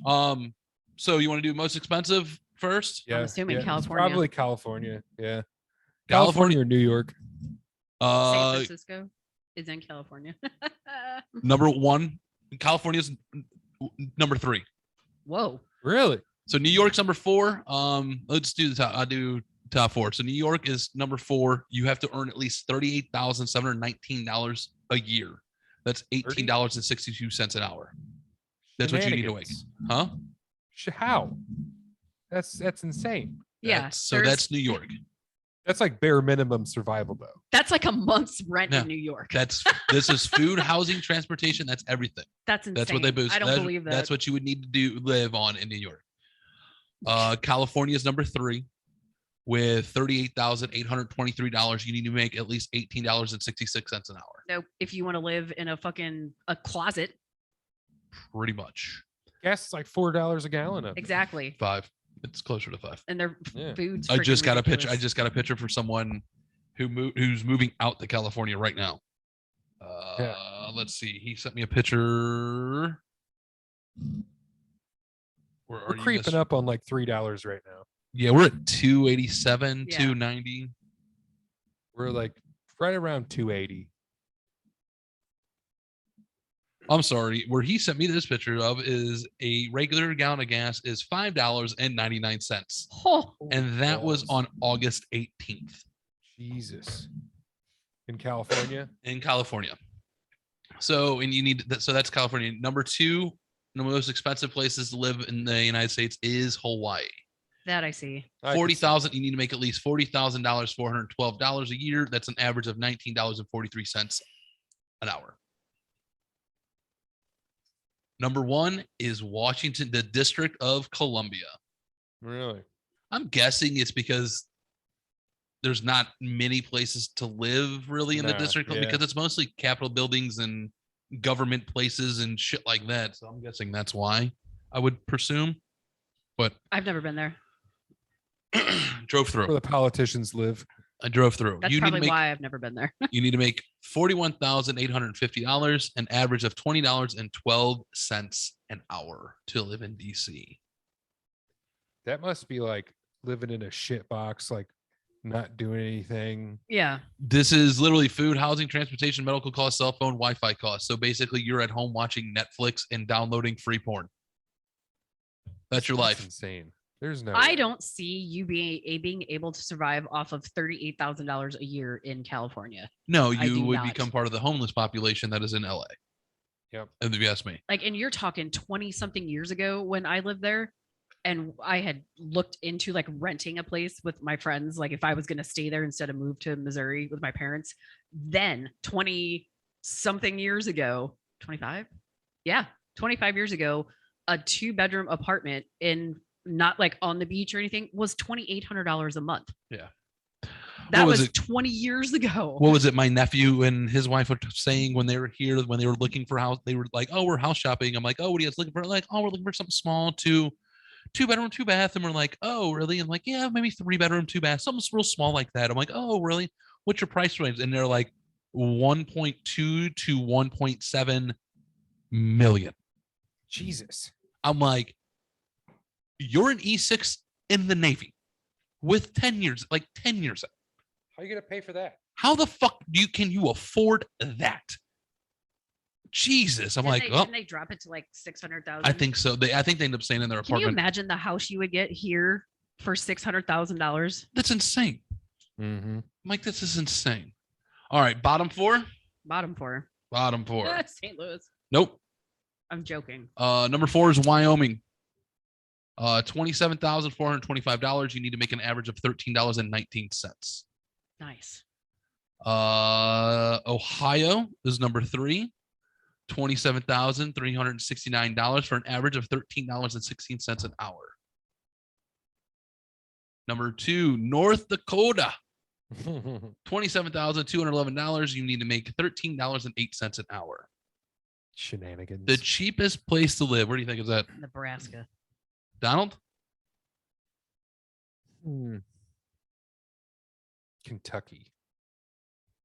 A: So you want to do most expensive first?
B: I'm assuming
C: It's
B: California.
C: probably California. Yeah.
A: California
C: California or New York.
B: San Francisco is in California.
A: Number 1. California's number 3.
B: Whoa.
C: Really?
A: So New York's number 4. Let's do the top. I'll do top 4. So New York is number 4. You have to earn at least $38,719 a year. That's $18.62 an hour. That's what you need to make. Huh?
C: How? That's insane.
B: Yeah.
A: That's New York.
C: That's like bare minimum survival though.
B: That's like a month's rent in New York.
A: This is food, housing, transportation. That's everything.
B: That's insane.
A: That's what they boost.
B: I don't believe that.
A: That's what you would need to live on in New York. California is number 3 with $38,823. You need to make at least $18.66 an hour.
B: So if you want to live in a closet.
A: Pretty much.
C: Gas is like $4 a gallon. Up.
B: Exactly.
A: 5. It's closer to 5.
B: And their food's
A: I just got
B: ridiculous.
A: a picture for someone who's moving out to California right now. Let's see. He sent me a picture.
C: We're creeping up on like $3 right now.
A: Yeah, we're at 287,
B: Yeah.
A: 290.
C: We're like right around 280.
A: I'm sorry. Where he sent me this picture of is a regular gallon of gas is $5.99.
B: Oh,
A: And that was
C: balls.
A: on August 18th
C: Jesus. In California?
A: in California. So, and you need that. So that's California. Number two, the most expensive places to live in the United States is Hawaii.
B: that I see.
C: I could see
A: 40,000. You need to make at least $40,000, $412 a year. That's an average of $19.43 an hour. Number one is Washington, the District of Columbia.
C: Really?
A: I'm guessing it's because there's not many places to live really in the
C: No,
A: district
C: yeah.
A: because it's mostly Capitol buildings and government places and shit like that. So I'm guessing that's why I would presume. But
B: I've never been there.
A: drove
C: Where
A: through.
C: the politicians live.
A: I drove through.
B: That's
A: You need to
B: probably
A: make
B: why I've never been there.
A: you need to make $41,850, an average of $20.12 an hour to live in DC.
C: That must be like living in a shit box, like not doing anything.
B: Yeah.
A: This is literally food, housing, transportation, medical costs, cell phone, Wi-Fi costs. So basically, you're at home watching Netflix and downloading free porn. That's your life.
C: Insane. There's no
B: I
C: way.
B: don't see you being able to survive off of $38,000 a year in California.
A: No,
B: I
A: you
B: do
A: would
B: not.
A: become part of the homeless population that is in LA.
C: Yep.
A: If you ask me.
B: Like, and you're talking 20 something years ago when I lived there, and I had looked into like renting a place with my friends, like if I was going to stay there instead of move to Missouri with my parents. Then 20 something years ago, 25, yeah, 25 years ago, a 2-bedroom apartment in not like on the beach or anything was $2,800 a month.
A: Yeah.
B: That
A: was
B: was
A: it?
B: 20 years ago.
A: What was it? My nephew and his wife were saying when they were here, when they were looking for house, they were like, "Oh, we're house shopping." I'm like, "Oh, what are you guys looking for?" Like, "Oh, we're looking for something small, two-bedroom, 2-bath." And we're like, "Oh, really?" And like, "Yeah, maybe 3-bedroom, 2-bath, something real small like that." I'm like, "Oh, really? What's your price range?" And they're like, 1.2 to 1.7 million.
C: Jesus.
A: I'm like, you're an E6 in the Navy with 10 years, like 10 years.
C: How are you gonna pay for that?
A: How the fuck can you afford that? Jesus. I'm like, oh,
B: didn't they drop it to like 600,000?
A: I think so. I think they end up staying in their
B: Can you
A: apartment.
B: imagine the house you would get here for $600,000?
A: That's insane.
C: Mm-hmm.
A: I'm like, this is insane. All right, bottom four.
B: Bottom four.
A: Bottom four.
B: St. Louis.
A: Nope.
B: I'm joking.
A: Number 4 is Wyoming. $27,425. You need to make an average of $13.19.
B: Nice.
A: Ohio is number 3. $27,369 for an average of $13.16 an hour. Number 2, North Dakota. $27,211. You need to make $13.08 an hour.
C: Shenanigans.
A: The cheapest place to live. Where do you think is that?
B: Nebraska.
A: Donald?
C: Kentucky.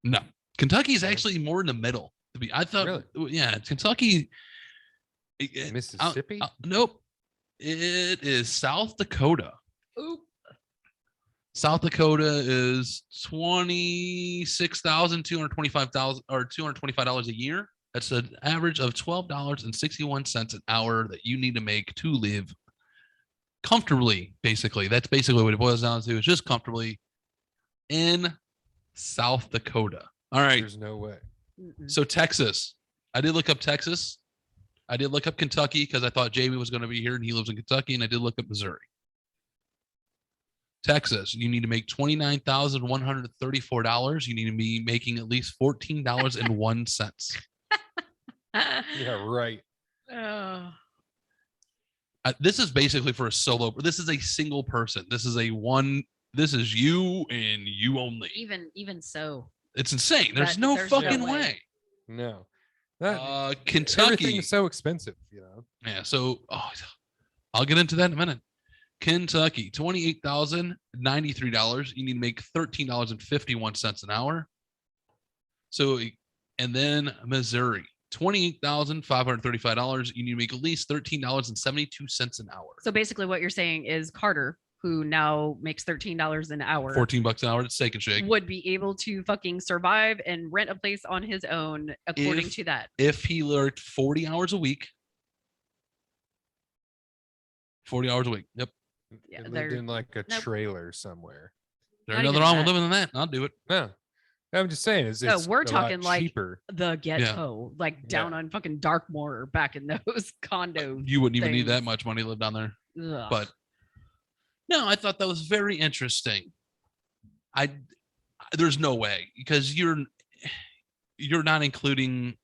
A: No. Kentucky is
C: Okay.
A: actually more in the middle. I thought,
C: Really?
A: yeah, Kentucky.
C: Mississippi?
A: Nope. It is South Dakota.
B: Oop.
A: South Dakota is $26,225 or $225 a year. That's an average of $12.61 an hour that you need to make to live comfortably. Basically, that's basically what it boils down to. Is just comfortably in South Dakota. All right.
C: There's no way.
B: Mm-mm.
A: So Texas, I did look up Texas. I did look up Kentucky because I thought Jamie was going to be here and he lives in Kentucky, and I did look up Missouri. Texas, you need to make $29,134. You need to be making at least $14.01.
C: Yeah, right.
B: Oh.
A: This is basically for a solo. This is a single person. This is This is you and you only.
B: Even so.
A: It's insane. There's no
B: there's no
A: fucking
B: way.
A: way.
C: No.
A: Kentucky.
C: Everything's so expensive, you know.
A: Yeah. So I'll get into that in a minute. Kentucky, $28,093. You need to make $13.51 an hour. So, and then Missouri, $28,535. You need to make at least $13.72 an hour.
B: So basically what you're saying is Carter who now makes $13 an hour,
A: $14 an hour at Steak and Shake.
B: would be able to fucking survive and rent a place on his own according to that.
A: If he worked 40 hours a week. 40 hours a week. Yep.
B: Yeah,
C: They lived
B: they're-
C: in like a
B: nope.
C: trailer somewhere.
A: There's
B: Not
A: nothing
B: even
A: wrong with
B: that.
A: living in that. I'll do it.
C: No, I'm just saying, it's
B: No, we're
C: a lot
B: talking like
C: cheaper.
B: the ghetto, like down on fucking Darkmoor back in those condos.
A: You wouldn't even need that
B: things.
A: much money to live down there.
B: Ugh.
A: But no, I thought that was very interesting. There's no way, because you're not including,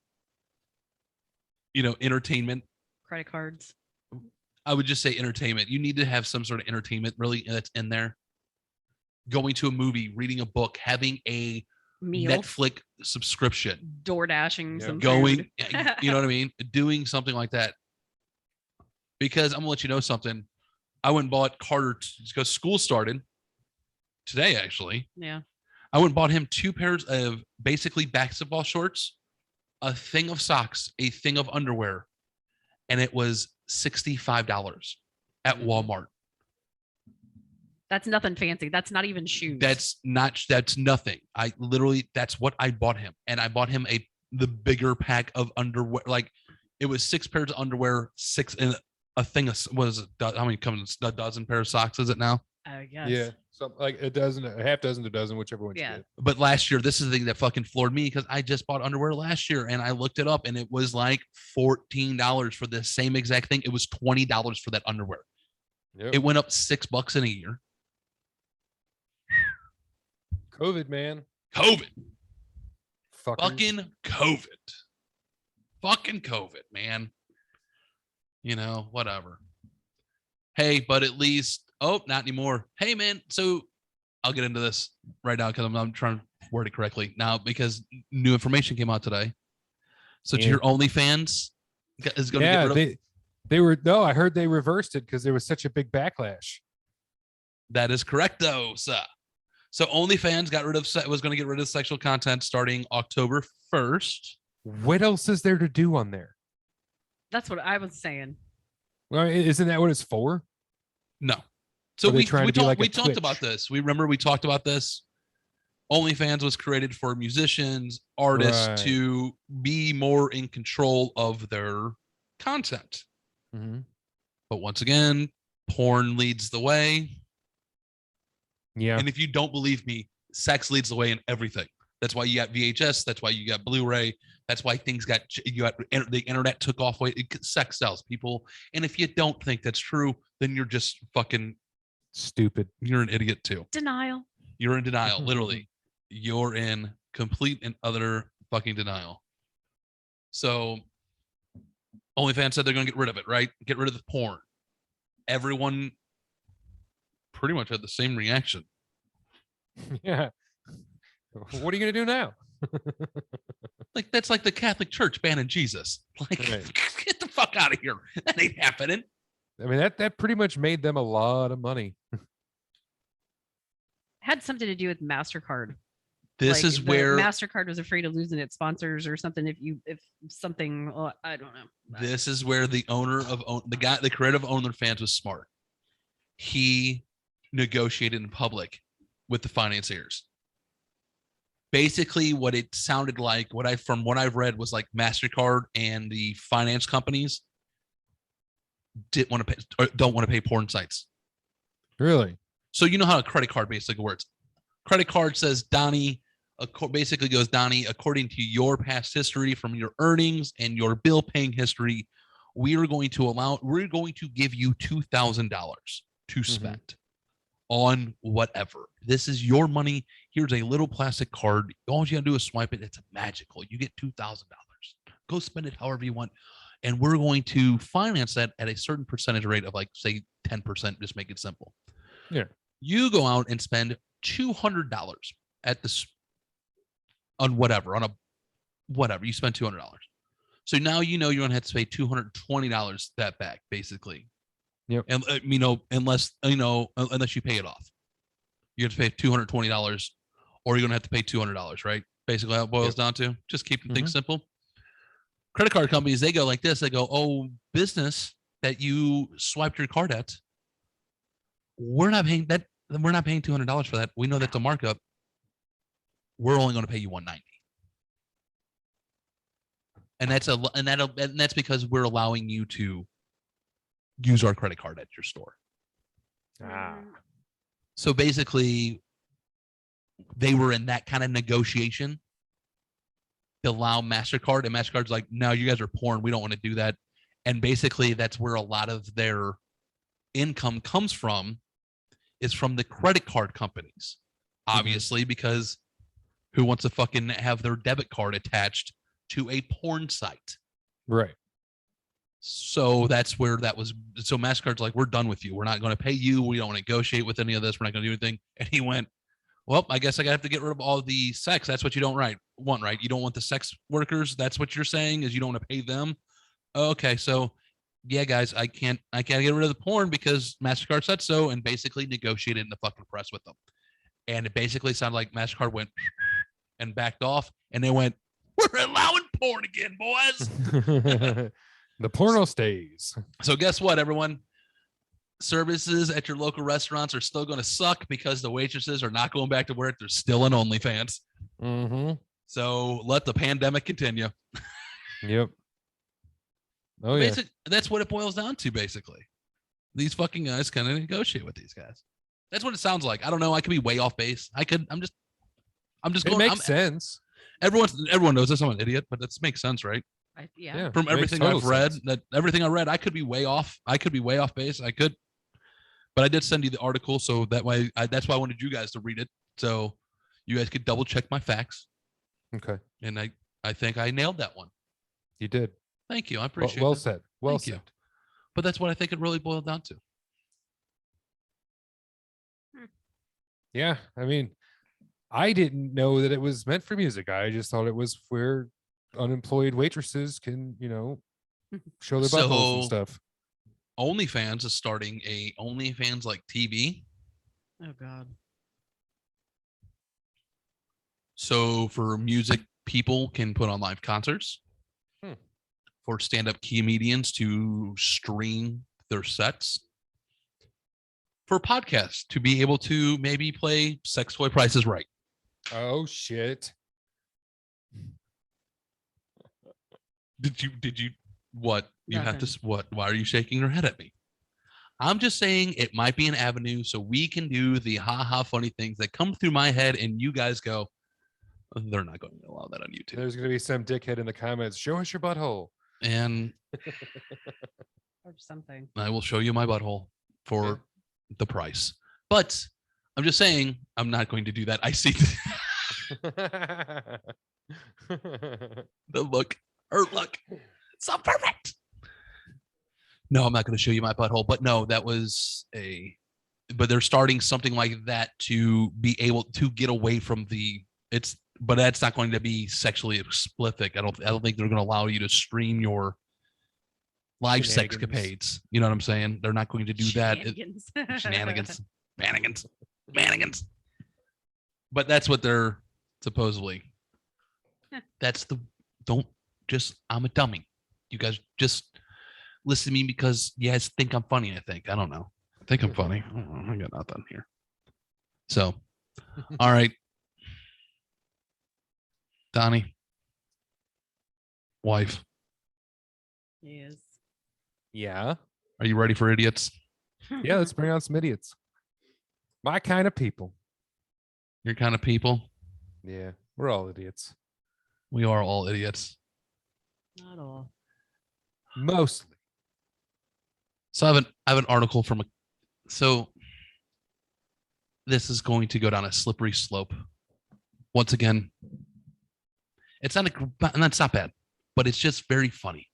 A: entertainment.
B: Credit cards.
A: I would just say entertainment. You need to have some sort of entertainment really that's in there. Going to a movie, reading a book, having a
B: Meal.
A: Netflix subscription,
B: Door dashing some
A: going,
B: food.
A: you know what I mean? Doing something like that. Because I'm gonna let you know something. I went and bought Carter because school started today, actually.
B: Yeah.
A: I went and bought him 2 pairs of basically basketball shorts, a thing of socks, a thing of underwear, and it was $65 at Walmart.
B: That's nothing fancy. That's not even shoes.
A: That's nothing. That's what I bought him. And I bought him the bigger pack of underwear. Like, it was 6 pairs of underwear, 6 and a thing of, how many comes, a dozen pair of socks is it now?
B: I guess.
C: Yeah, something like a dozen, a half dozen to dozen, whichever one you
B: Yeah.
C: get.
A: But last year, this is the thing that fucking floored me, because I just bought underwear last year and I looked it up and it was like $14 for the same exact thing. It was $20 for that underwear.
C: Yep.
A: It went up $6 in a year.
C: COVID, man.
A: COVID.
C: Fuckers.
A: Fucking COVID. Fucking COVID, man. Whatever. Hey, but at least, not anymore. Hey, man. So I'll get into this right now because I'm trying to word it correctly now, because new information came out today. So to
C: Yeah.
A: your OnlyFans is going to get rid of.
C: They were, no, I heard they reversed it because there was such a big backlash.
A: That is correct, though, sir. So OnlyFans was going to get rid of sexual content starting October 1st.
C: What else is there to do on there?
B: That's what I was saying.
C: Well, isn't that what it's for?
A: No. So
C: Are they
A: we
C: trying to be like a
A: talked
C: Twitch?
A: about this. We talked about this. OnlyFans was created for musicians, artists
C: Right.
A: to be more in control of their content.
C: Mm-hmm.
A: But once again, porn leads the way.
C: Yeah.
A: And if you don't believe me, sex leads the way in everything. That's why you got VHS. That's why you got Blu-ray. That's why the internet took off. Sex sells people. And if you don't think that's true, then you're just fucking
C: Stupid.
A: You're an idiot too.
B: Denial.
A: You're in denial. Literally, you're in complete and utter fucking denial. So, OnlyFans said they're going to get rid of it. Right? Get rid of the porn. Everyone pretty much had the same reaction.
C: Yeah. What are you going to do now?
A: Like, that's like the Catholic Church banning Jesus. Like,
C: Right.
A: Get the fuck out of here. That ain't happening.
C: I mean, that pretty much made them a lot of money.
B: Had something to do with MasterCard.
A: This is
B: the
A: where
B: MasterCard was afraid of losing its sponsors or something. If something, I don't know.
A: this is where the creative OnlyFans was smart. He negotiated in public with the financiers. Basically, what it sounded like, from what I've read, was like MasterCard and the finance companies don't want to pay porn sites.
C: Really?
A: So you know how a credit card basically works. Credit card says, Donny, basically goes, Donny, according to your past history from your earnings and your bill paying history, we're going to give you $2,000 to spend on whatever. This is your money. Here's a little plastic card. All you gotta do is swipe it. It's magical. You get $2,000. Go spend it however you want. And we're going to finance that at a certain percentage rate of, like, say 10%, just make it simple.
C: Yeah.
A: You go out and spend $200 at this on whatever, you spend $200. So now you're going to have to pay $220 that back, basically.
C: Yep.
A: And unless you pay it off, you have to pay $220, or you're going to have to pay $200, right? Basically, how it boils down to. Just keeping things simple. Credit card companies, they go like this. They go, oh, business that you swiped your card at, we're not paying that. We're not paying $200 for that. We know that's a markup. We're only going to pay you $190. And that's because we're allowing you to use our credit card at your store.
C: Ah.
A: So basically, they were in that kind of negotiation to allow MasterCard, and MasterCard's like, no, you guys are porn. We don't want to do that. And basically, that's where a lot of their income comes from, is from the credit card companies. Obviously, because who wants to fucking have their debit card attached to a porn site?
C: Right.
A: So that's where that was. So MasterCard's like, we're done with you. We're not going to pay you. We don't negotiate with any of this. We're not going to do anything. And he went, well, I guess I have to get rid of all the sex. That's what you don't want, right? You don't want the sex workers. That's what you're saying, is you don't want to pay them. Okay, so yeah, guys, I can't get rid of the porn because MasterCard said so, and basically negotiated in the fucking press with them. And it basically sounded like MasterCard went and backed off, and they went, we're allowing porn again, boys.
C: The porno stays.
A: So guess what, everyone? Services at your local restaurants are still going to suck because the waitresses are not going back to work. They're still on OnlyFans.
C: Mm-hmm.
A: So let the pandemic continue.
C: Yep. Oh yeah.
A: That's what it boils down to, basically. These fucking guys kind of negotiate with these guys. That's what it sounds like. I don't know. I could be way off base. I'm just
C: It
A: going.
C: makes sense.
A: Everyone knows this. I'm an idiot, but that makes sense, right?
B: Yeah.
A: From
C: makes
A: everything
C: total
A: I've read,
C: sense.
A: everything I read, I could be way off. I could be way off base. I could, but I did send you the article, so that way, that's why I wanted you guys to read it, so you guys could double check my facts.
C: Okay.
A: And I think I nailed that one.
C: You did.
A: Thank you. I appreciate
C: Well
A: it.
C: said. Well
A: Thank you.
C: said.
A: But that's what I think it really boiled down to.
C: Yeah. I mean, I didn't know that it was meant for music. I just thought it was where unemployed waitresses can, show their buttholes and
A: So-
C: stuff.
A: OnlyFans is starting a OnlyFans like TV.
B: Oh God.
A: So for music, people can put on live concerts. For stand-up comedians to stream their sets. For podcasts to be able to maybe play Sex Toy Price is Right.
C: Oh shit.
A: Did you what? You have to
B: Nothing.
A: what? Why are you shaking your head at me? I'm just saying it might be an avenue so we can do the ha funny things that come through my head, and you guys go, they're not going to allow that on YouTube.
C: There's gonna be some dickhead in the comments. Show us your butthole.
A: And
B: Or something.
A: I will show you my butthole for the price. But I'm just saying I'm not going to do that. I see the look. Her look. So perfect. No, I'm not going to show you my butthole. But no, that was but they're starting something like that to be able to get away from but that's not going to be sexually explicit. I don't think they're going to allow you to stream your live sex capades. You know what I'm saying? They're not going to do that.
B: Shenanigans.
A: Shenanigans. But that's what they're supposedly. I'm a dummy. You guys just listen to me because you guys think I'm funny, I think. I don't know. I think I'm funny. I got nothing here. So, all right. Donnie. Wife.
B: Yes.
C: Yeah.
A: Are you ready for idiots?
C: Yeah, let's bring on some idiots. My kind of people.
A: Your kind of people?
C: Yeah, we're all idiots.
A: We are all idiots.
B: Not all.
C: Mostly.
A: So I have an article so this is going to go down a slippery slope. Once again, it's not bad, but it's just very funny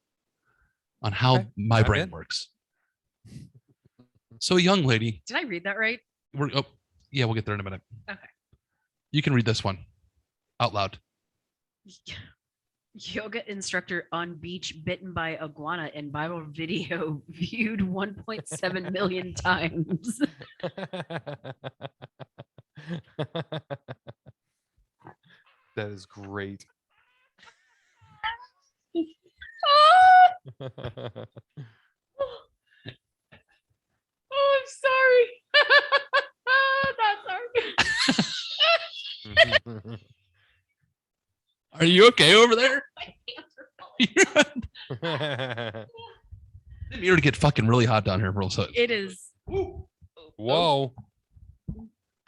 A: on how my brain works. So a young lady.
B: Did I read that right?
A: We'll get there in a minute.
B: Okay.
A: You can read this one out loud.
B: Yoga instructor on beach bitten by iguana in viral video viewed 1.7 million times.
C: That is great.
B: Oh, I'm sorry.
A: Are you okay over there? It's here to get fucking really hot down here, real quick.
B: It is.
C: Whoa.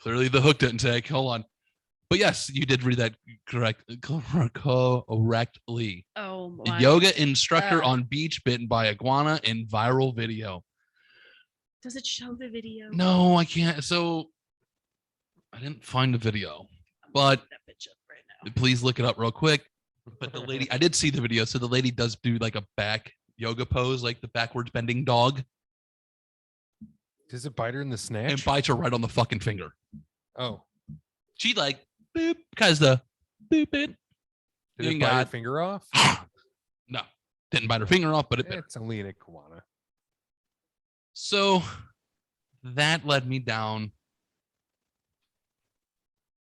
A: Clearly the hook didn't take. Hold on. But yes, you did read that correctly.
B: Oh
A: A
B: my.
A: yoga instructor
B: God.
A: on beach bitten by iguana in viral video.
B: Does it show the video?
A: No, I can't. So I didn't find the video, but
B: That bitch up right now.
A: please look it up real quick. But the lady, I did see the video. So the lady does do like a back yoga pose, like the backwards bending dog,
C: Does it bite her in the snatch?
A: and bites her right on the fucking finger.
C: Oh.
A: She like boop, cause the boop it.
C: Did
A: You
C: it bite her
A: got-
C: finger off?
A: No, didn't bite her finger off, but it bit her.
C: It's only an iguana.
A: So that led me down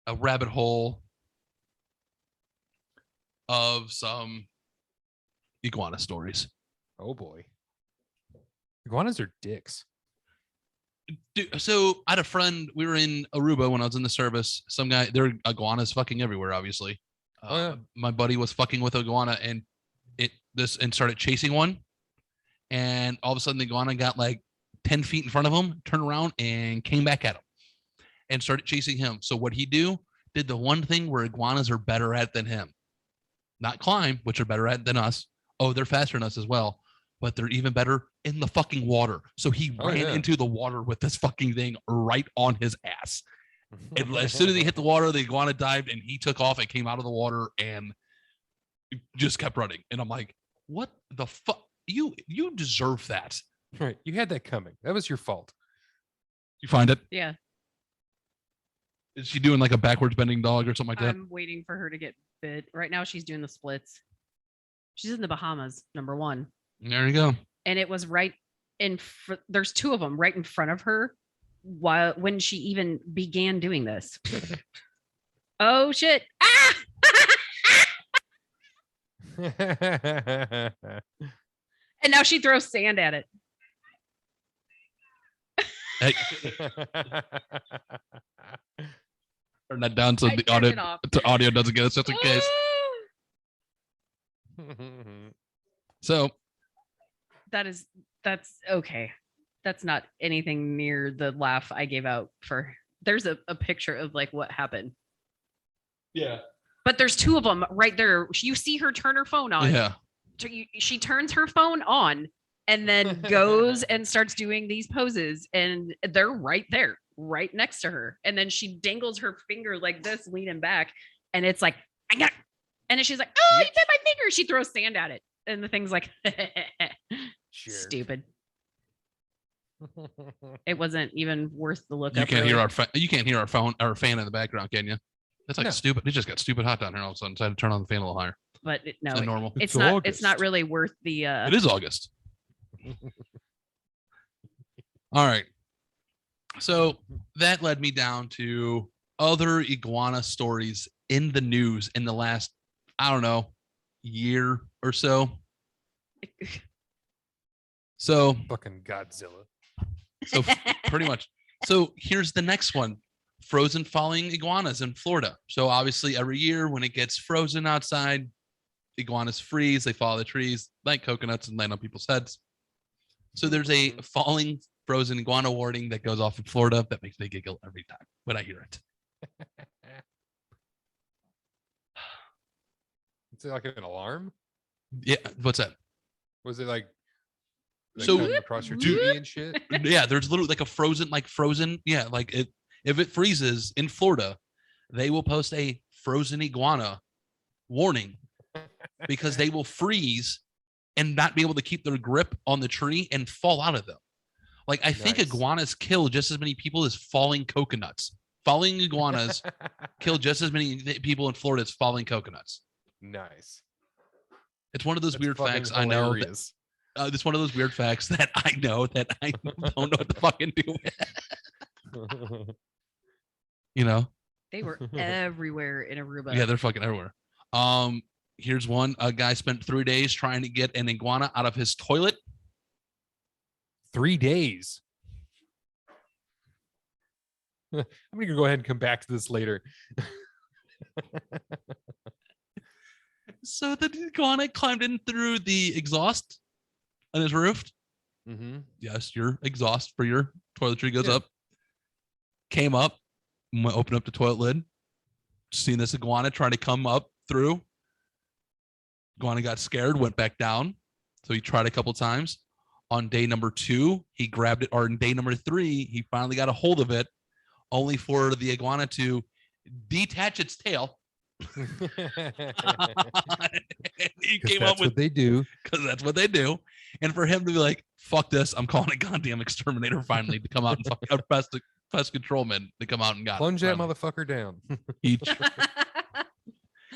A: a rabbit hole of some iguana stories.
C: Oh boy. Iguanas are dicks.
A: Dude, so I had a friend. We were in Aruba when I was in the service. Some guy, there are iguanas fucking everywhere. Obviously,
C: Oh, yeah.
A: My buddy was fucking with iguana and started chasing one, and all of a sudden the iguana got like 10 feet in front of him, turned around and came back at him, and started chasing him. So what he did the one thing where iguanas are better at than him, not climb, which are better at than us. Oh, they're faster than us as well, but they're even better in the fucking water. So he
C: Oh,
A: ran
C: yeah.
A: into the water with this fucking thing right on his ass. And as soon as he hit the water, the iguana dived and he took off and came out of the water and just kept running. And I'm like, what the fuck? You deserve that.
C: Right. You had that coming. That was your fault.
A: You find it?
B: Yeah.
A: Is she doing like a backwards bending dog or something like that?
B: I'm waiting for her to get bit. Right now, she's doing the splits. She's in the Bahamas, number one.
A: There you go.
B: And it was right in there's two of them right in front of her when she even began doing this. Oh shit. Ah! And now she throws sand at it.
A: Hey, turn that down so
B: I
A: the
B: turned
A: audio
B: it off.
A: doesn't get us just in case. So
B: That's okay. That's not anything near the laugh I gave out for. There's a picture of like what happened.
A: yeah.
B: But there's two of them right there. You see her turn her phone on.
A: Yeah.
B: She turns her phone on and then goes and starts doing these poses, and they're right there, right next to her. And then she dangles her finger like this, leaning back, and it's like, I got. And then she's like, "Oh, you bit my finger!" She throws sand at it, and the thing's like,
C: Jerk.
B: "Stupid." It wasn't even worth the look.
A: You
B: up,
A: can't hear
B: really.
A: you can't hear our fan in the background, can you? That's like
C: No.
A: stupid. It just got stupid hot down here all of a sudden. So I had to turn on the fan a little higher.
B: But no,
A: Is that normal?
B: it's
C: It's
B: not. It's not
C: August.
B: really worth the.
A: It is August. All right. So that led me down to other iguana stories in the news in the last, I don't know, year or so. So
C: Fucking Godzilla.
A: So pretty much. So here's the next one. Frozen falling iguanas in Florida. So obviously every year when it gets frozen outside, iguanas freeze, they fall the trees like coconuts and land on people's heads. So there's a falling frozen iguana warning that goes off in Florida that makes me giggle every time when I hear it.
C: Is it like an alarm?
A: Yeah, what's that?
C: Was it like
A: So-
C: coming across your
A: Dude.
C: TV and shit?
A: Yeah, there's literally like a frozen, yeah, like it if it freezes in Florida, they will post a frozen iguana warning because they will freeze and not be able to keep their grip on the tree and fall out of them. Like I think
C: Nice.
A: iguanas kill just as many people as falling coconuts. Falling iguanas kill just as many people in Florida as falling coconuts.
C: Nice.
A: It's one of those
C: That's
A: weird
C: fucking
A: facts I know. That,
C: hilarious.
A: it's one of those weird facts that I know that I don't know what to fucking do with. You know?
B: They were everywhere in Aruba.
A: Yeah, they're fucking everywhere. Here's one. A guy spent 3 days trying to get an iguana out of his toilet.
C: 3 days. I'm gonna go ahead and come back to this later.
A: So the iguana climbed in through the exhaust on his roof.
C: Mm-hmm.
A: Yes, your exhaust for your toiletry goes
C: Yeah.
A: up. Came up, opened up the toilet lid. Seen this iguana trying to come up through. Iguana got scared, went back down. So he tried a couple times. On day number 2, he grabbed it. Or in day number 3, he finally got a hold of it, only for the iguana to detach its tail. He came up with
C: what they do.
A: because that's what they do. And for him to be like, fuck this, I'm calling a goddamn exterminator finally to come out and fuck pest control men to come out and got
C: Plunge that
A: finally.
C: motherfucker down.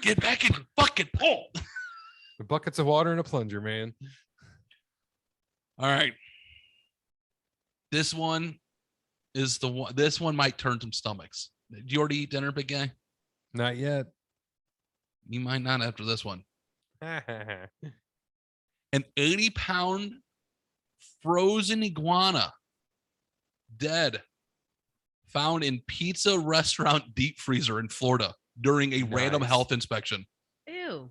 A: Get back in your fucking pole.
C: Buckets of water and a plunger, man.
A: All right. This one is the one. This one might turn some stomachs. Did you already eat dinner, big guy?
C: Not yet.
A: You might not after this one.
C: That's
A: An 80-pound frozen iguana, dead, found in pizza restaurant deep freezer in Florida during a random
C: Nice.
A: health inspection.
B: Ew.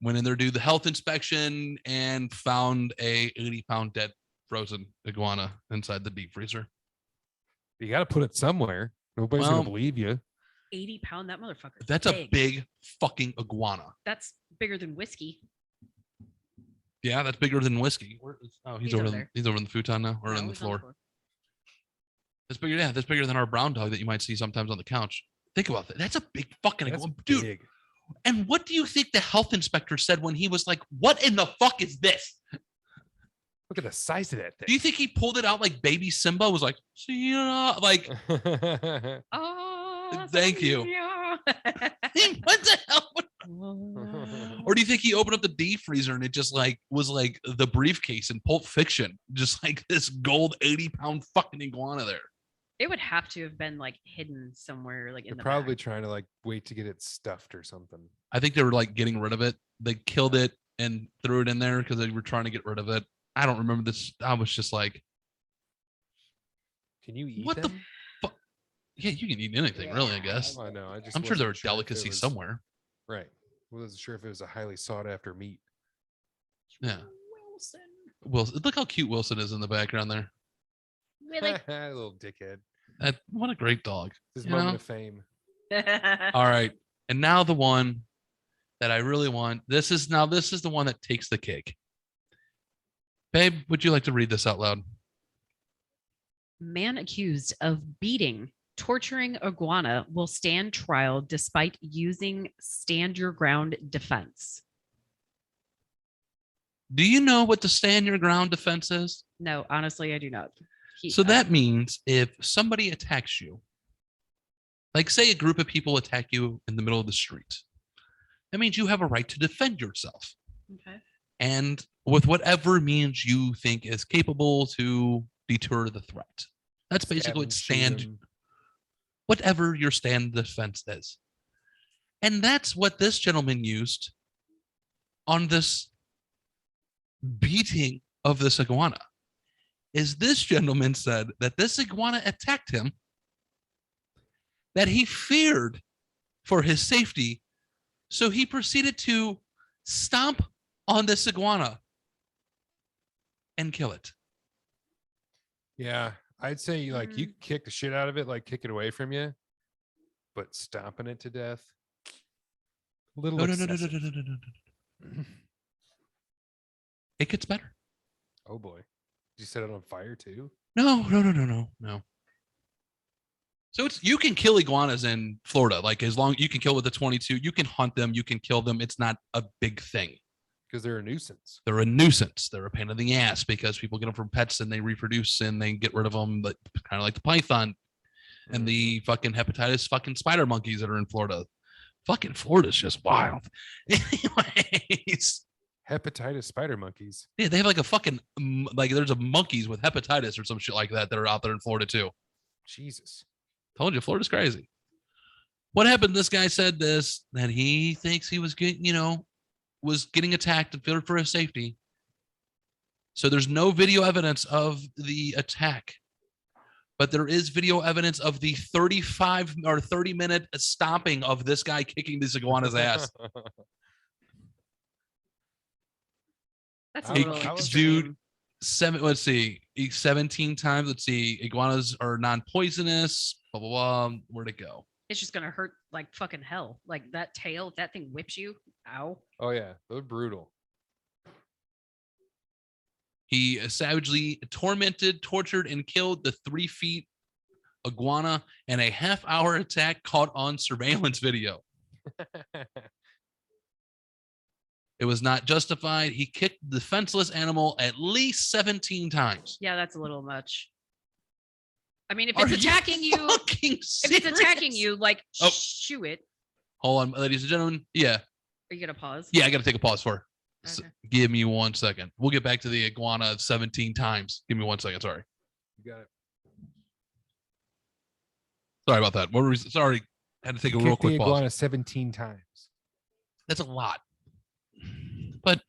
A: Went in there to do the health inspection and found a 80-pound dead frozen iguana inside the deep freezer.
C: You got to put it somewhere. Nobody's
A: Well,
C: gonna believe you.
B: 80-pound, that motherfucker.
A: That's a big fucking iguana.
B: That's bigger than whiskey.
A: Yeah, that's bigger than whiskey. He's
B: He's
A: over
B: over
A: there.
B: there.
A: He's over in the futon now, or
B: No,
A: on the
B: he's
A: floor. That's bigger. Yeah, that's bigger than our brown dog that you might see sometimes on the couch. Think about that. That's a big fucking
C: That's
A: iguana, dude.
C: big.
A: And what do you think the health inspector said when he was like, "What in the fuck is this?"
C: Look at the size of that
A: Do you think he pulled it out like baby Simba was like, "See ya," like,
C: thing.
B: Oh,
A: Thank you. what the hell? Or do you think he opened up the deep freezer and it just like was like the briefcase in Pulp Fiction, just like this gold 80-pound fucking iguana there?
B: It would have to have been like hidden somewhere, like in
C: They're
B: the
C: probably
B: back.
C: trying to like wait to get it stuffed or something.
A: I think they were like getting rid of it. They killed it and threw it in there because they were trying to get rid of it. I don't remember this. I was just like,
C: Can you eat
A: what the
C: them?
A: fuck? Yeah, you can eat anything, really, I guess.
C: I know. I just
A: I'm sure there are
C: wasn't if it
A: delicacies
C: was-
A: somewhere.
C: Right. Wasn't sure if it was a highly sought after meat.
A: Yeah.
B: Wilson.
A: Wilson, look how cute Wilson is in the background there.
B: Really?
C: Little dickhead.
A: What a great dog.
C: His
A: You
C: moment
A: know?
C: of fame.
A: All right. And now the one that I really want. This is the one that takes the cake. Babe, would you like to read this out loud?
B: Man accused of beating, torturing iguana will stand trial despite using stand your ground defense.
A: Do you know what the stand your ground defense is?
B: No, honestly, I do not.
A: So that means if somebody attacks you, like say a group of people attack you in the middle of the street, that means you have a right to defend yourself.
B: Okay.
A: And with whatever means you think is capable to deter the threat. That's basically what whatever your stand defense is. And that's what this gentleman used on this beating of this iguana. Is this gentleman said that this iguana attacked him, that he feared for his safety, so he proceeded to stomp on this iguana and kill it.
C: Yeah, I'd say like you kick the shit out of it, like kick it away from you, but stomping it to death. A little
A: No. It gets better.
C: Oh boy. Did you set it on fire too?
A: No. So you can kill iguanas in Florida, like as long you can kill with a 22, you can hunt them, you can kill them. It's not a big thing.
C: Because they're a nuisance.
A: They're a nuisance. They're a pain in the ass because people get them from pets and they reproduce and they get rid of them, but kind of like the python and the fucking hepatitis fucking spider monkeys that are in Florida. Fucking Florida's just wild. Anyways.
C: Hepatitis spider monkeys.
A: Yeah, they have like a fucking like there's a monkeys with hepatitis or some shit like that are out there in Florida too.
C: Jesus.
A: Told you, Florida's crazy. What happened? This guy said this, that he thinks he was getting attacked and feared for his safety. So there's no video evidence of the attack. but there is video evidence of the 35 or 30-minute stomping of this guy kicking this iguana's ass.
B: That's a
C: I-
B: little
C: I was-
B: extreme.
A: Let's see, 17 times. Let's see, iguanas are non-poisonous. Blah blah blah. Where'd it go?
B: It's just gonna hurt like fucking hell. Like that tail, if that thing whips you, ow.
C: Oh yeah, they're brutal.
A: He savagely tormented, tortured, and killed the 3 feet iguana in a half-hour attack caught on surveillance video. It was not justified. He kicked the defenseless animal at least 17 times.
B: Yeah, that's a little much. I mean, if
A: Are
B: it's attacking you,
A: fucking
B: if it's attacking
A: serious?
B: you, like
A: Oh.
B: shoo it.
A: Hold on, ladies and gentlemen. Yeah.
B: Are you gonna pause?
A: Yeah, I got to take a pause for.
B: Okay.
A: Give me 1 second. We'll get back to the iguana 17 times. Give me 1 second. Sorry.
C: You got it.
A: Sorry about that. What were we, sorry. Had to take a
C: Kick
A: real
C: the
A: quick pause.
C: iguana 17 times.
A: That's a lot. But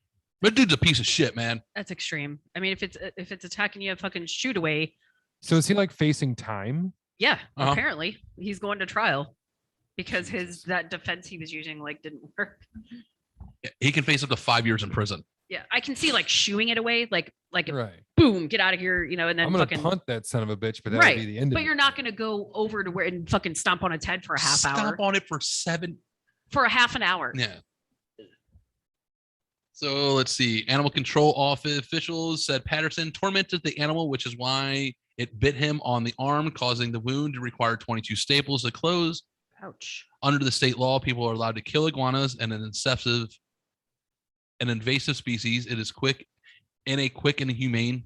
A: that dude's a piece of shit, man.
B: That's extreme. I mean, if it's attacking you, fucking shoot away.
C: So is he like facing time?
B: Yeah,
A: Uh-huh.
B: apparently he's going to trial because that defense he was using like didn't work.
A: He can face up to 5 years in prison.
B: Yeah, I can see like shooing it away, like
C: Right.
B: boom, get out of here, you know, and then
C: I'm gonna
B: fucking.
C: punt that son of a bitch, but that
B: Right,
C: would be the end of
B: But
C: it.
B: you're not gonna go over to where and fucking stomp on its head for a half hour.
A: Stomp on it for 7.
B: For a half an hour.
A: Yeah. So let's see. Animal control office officials said Patterson tormented the animal, which is why it bit him on the arm, causing the wound to require 22 staples to close.
B: Ouch.
A: Under the state law, people are allowed to kill iguanas and an invasive species. It is in a quick and humane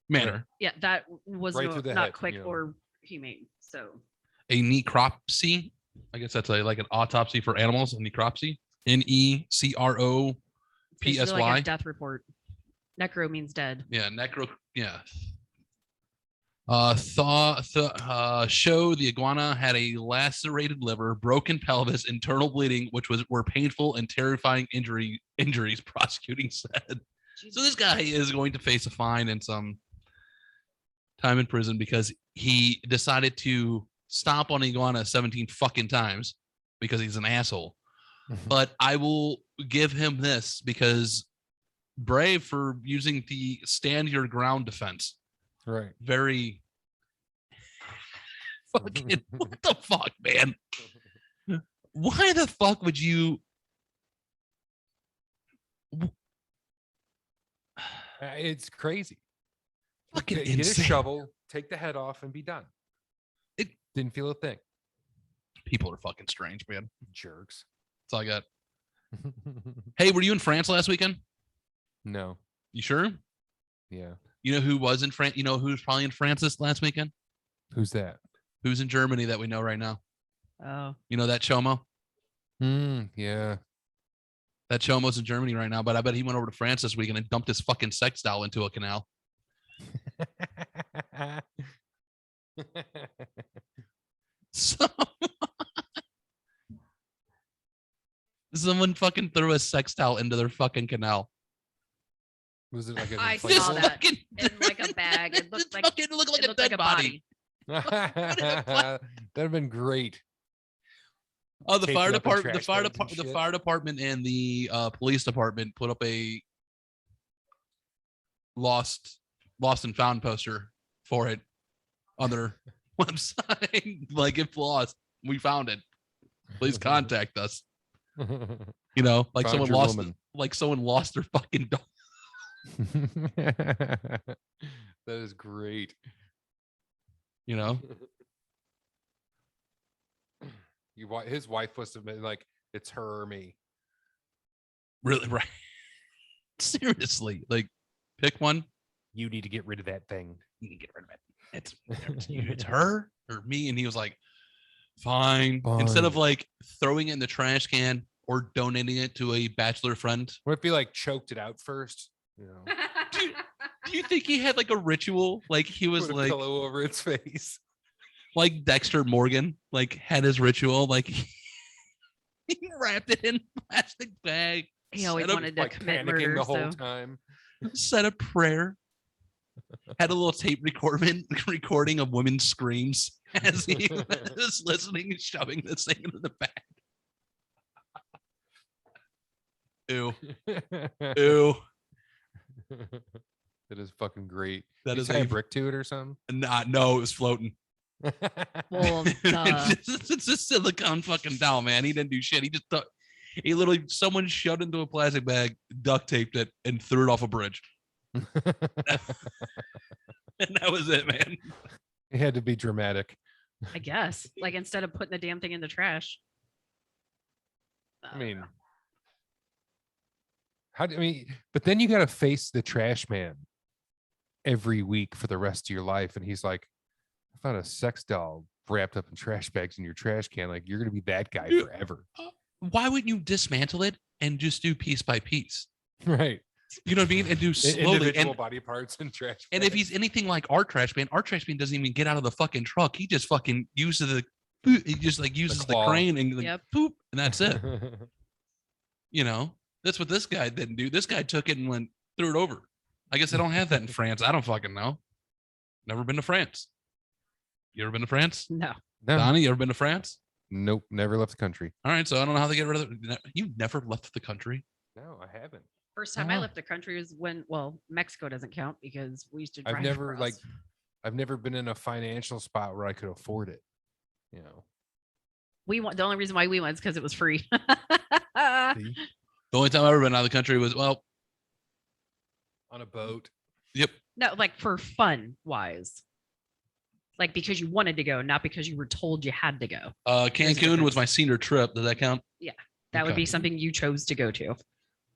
A: manner.
B: Yeah, that was
C: Right through the
B: not
C: head,
B: quick
C: you know.
B: or humane. So
A: A necropsy. I guess that's like an autopsy for animals. A necropsy. NECROPSY.
B: it's basically like a death report. Necro means dead.
A: Yeah, necro. Yeah. Show the iguana had a lacerated liver, broken pelvis, internal bleeding, which were painful and terrifying injuries. Prosecuting said. So this guy is going to face a fine and some time in prison because he decided to stomp on iguana 17 fucking times because he's an asshole. But I will give him this because brave for using the stand your ground defense.
C: Right.
A: Very fucking what the fuck, man? Why the fuck would you
C: It's crazy.
A: fucking
C: Get a
A: insane.
C: shovel, take the head off, and be done.
A: It-
C: Didn't feel a thing.
A: People are fucking strange, man.
C: Jerks.
A: That's all I got. Hey, were you in France last weekend?
C: No.
A: You sure?
C: Yeah.
A: You know who was in France? You know who's probably in France this last weekend?
C: Who's that?
A: Who's in Germany that we know right now?
B: Oh,
A: You know that Chomo?
C: Yeah.
A: That Chomo's in Germany right now, but I bet he went over to France this weekend and dumped his fucking sex doll into a canal. So someone fucking threw a sex towel into their fucking canal.
C: Was it like an
B: I saw
C: inflatable?
B: that.
A: Fucking-
B: in like a bag. It looked like
A: fucking looked like
B: it
A: a
B: looked
A: dead
B: like a
A: body.
B: body.
C: That'd have been great.
A: Oh, the
C: Taped
A: fire
C: it up in
A: department, the
C: trash
A: fire
C: cans and
A: department, the
C: shit.
A: fire department, and the police department put up a lost and found poster for it on their website. Like, if lost, we found it. Please contact us. You know, like
C: Found
A: someone
C: your
A: lost,
C: woman.
A: like someone lost their fucking dog.
C: That is great.
A: You know,
C: His wife must have been like, it's her or me.
A: really, right? Seriously, like, pick one.
C: You need to get rid of that thing.
A: You can get rid of it. It's her or me. And he was like, fine. Instead of
C: Fine.
A: like throwing it in the trash can or donating it to a bachelor friend.
C: What if he like choked it out first? You know,
A: Do you think he had like a ritual? Like he was
C: put a
A: like
C: pillow over its face.
A: Dexter Morgan, like had his ritual, like he wrapped it in a plastic bag,
B: He always
A: set a-
B: wanted to
C: Like
B: commit
C: panicking
B: murder.
C: the whole
B: So
C: time.
A: said a prayer. had a little tape recording of women's screams as he was listening and shoving this thing into the bag. Ew. Ew.
C: That is fucking great.
A: That
C: You
A: is
C: tie
A: a
C: a brick to it or something.
A: no, it was floating.
B: Well, duh.
A: It's a silicone fucking doll, man. He didn't do shit. He just thought he literally someone shoved into a plastic bag, duct taped it, and threw it off a bridge. And that was it, man.
C: It had to be dramatic.
B: I guess. Like instead of putting the damn thing in the trash.
C: I mean, but then you got to face the trash man every week for the rest of your life. And he's like, I found a sex doll wrapped up in trash bags in your trash can. Like, you're going to be that guy
A: Dude,
C: forever.
A: Why wouldn't you dismantle it and just do piece by piece?
C: Right.
A: You know what I mean? And do slowly.
C: Individual
A: And,
C: body parts and trash.
A: and if
C: bags.
A: he's anything like our trash man doesn't even get out of the fucking truck. He just fucking uses he just like uses the
C: claw.
A: crane and like,
B: Yep.
A: poop, and that's it. You know, that's what this guy didn't do. This guy took it and threw it over. I guess they don't have that in France. I don't fucking know. Never been to France. You ever been to France?
B: No.
C: No.
A: Donnie, you ever been to France?
C: Nope, never left the country.
A: All right, so I don't know how they get rid of it. You never left the country.
C: No, I haven't.
B: First time I
C: Oh.
B: left the country was when, well, Mexico doesn't count because we used to drive.
C: I've never
B: across.
C: I've never been in a financial spot where I could afford it. You know.
B: We went. The only reason why we went is because it was free.
C: See?
A: The only time I've ever been out of the country was, well,
C: On a boat.
A: yep.
B: No, like for fun wise. Like because you wanted to go, not because you were told you had to go. There's a
A: Cancun was
B: difference.
A: my senior trip. Does that count?
B: That would
A: Okay.
B: be something you chose to go to.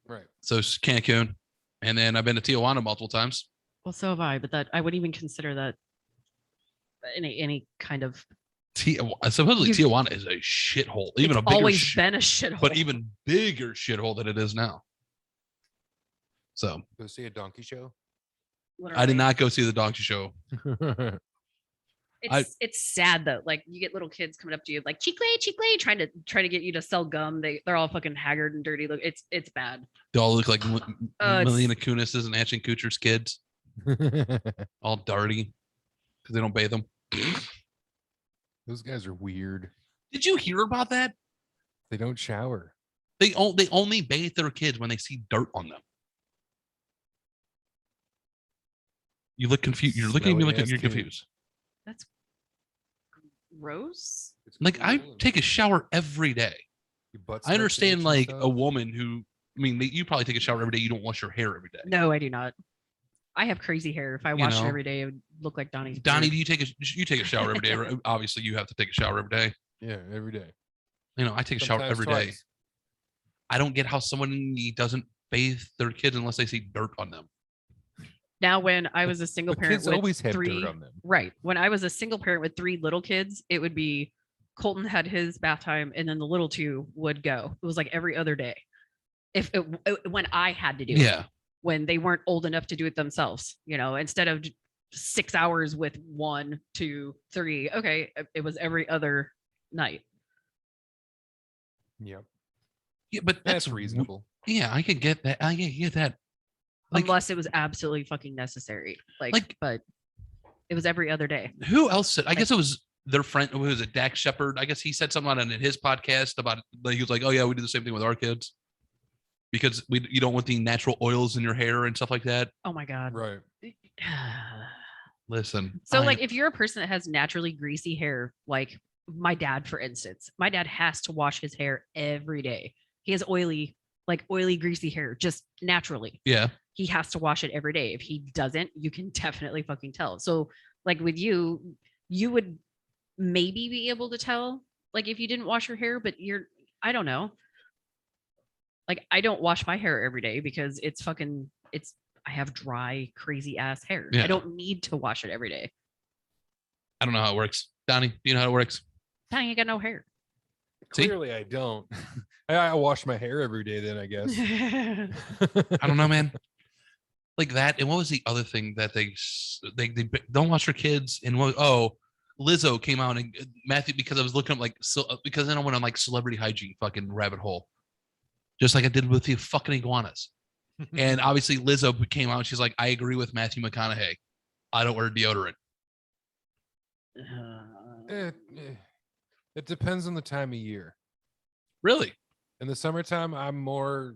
C: Right.
A: So it's Cancun. And then I've been to Tijuana multiple times.
B: Well, so have I, but that I wouldn't even consider that any kind of.
A: Supposedly
B: You've-
A: Tijuana is a shithole. Even
B: It's
A: a bigger
B: always been a shithole.
A: but even bigger shithole than it is now. So
C: Go see a donkey show.
A: I did
B: Literally.
A: not go see the donkey show.
B: It's sad though. Like you get little kids coming up to you like chicle, trying to get you to sell gum. They're all fucking haggard and dirty. Look, it's bad.
A: They all look like
B: It's-
A: Melina Kunis's and Ashton Kutcher's kids, all dirty because they don't bathe them.
C: Those guys are weird.
A: Did you hear about that?
C: They don't shower.
A: They only bathe their kids when they see dirt on them. You look confused. You're looking at me
C: Smelly
A: like
C: ass
A: you're
C: kid.
A: confused.
B: That's gross.
C: It's
A: Like I
C: cool and
A: take a shower every day.
C: your butt
A: I
C: smells
A: understand
C: itch and
A: like
C: stuff.
A: a woman who, I mean, you probably take a shower every day. You don't wash your hair every day.
B: No, I do not. I have crazy hair. If I
A: You
B: washed
A: know.
B: it every day, it would look like Donnie's.
A: Donnie,
B: beard.
A: do you take a shower every day? Right? Obviously, you have to take a shower every day.
C: Yeah, every day.
A: You know, I take a shower
C: Sometimes
A: every day.
C: twice.
A: I don't get how someone doesn't bathe their kids unless they see dirt on them.
B: Now, when I was a single
C: But
B: parent
C: kids
B: with
C: always have
B: three,
C: dirt on them.
B: right? When I was a single parent with 3 little kids, it would be Colton had his bath time, and then the little 2 would go. It was like every other day. When I had to do it,
A: Yeah.
B: when they weren't old enough to do it themselves, instead of 6 hours with 1, 2, 3. Okay, it was every other night.
C: Yep.
A: Yeah, but
C: That's reasonable.
A: Yeah, I can get that. I can get that. Like,
B: Unless it was absolutely fucking necessary. But it was every other day.
A: who else said? I guess it was their friend. Who was it? Dak Shepard. I guess he said something on his podcast about. Like, he was like, "Oh yeah, we do the same thing with our kids because you don't want the natural oils in your hair and stuff like that."
B: Oh my God.
C: Right.
A: Listen.
B: So like if you're a person that has naturally greasy hair, like my dad, for instance, my dad has to wash his hair every day. He has oily, greasy hair just naturally.
A: Yeah.
B: He has to wash it every day. If he doesn't, you can definitely fucking tell. So like with you would maybe be able to tell like if you didn't wash your hair, but I don't know. Like I don't wash my hair every day because I have dry, crazy ass hair.
A: Yeah.
B: I don't need to wash it every day.
A: I don't know how it works. Donnie, do you know how it works?
B: Donnie, you got no hair.
A: See?
C: Clearly, I don't. I wash my hair every day. Then I guess.
A: I don't know, man. Like that. And what was the other thing that they don't watch their kids? And Lizzo came out and Matthew, because I was looking up because then I went on like celebrity hygiene fucking rabbit hole, just like I did with the fucking iguanas. And obviously Lizzo came out and she's like, I agree with Matthew McConaughey. I don't wear deodorant.
C: It depends on the time of year.
A: Really?
C: In the summertime, I'm more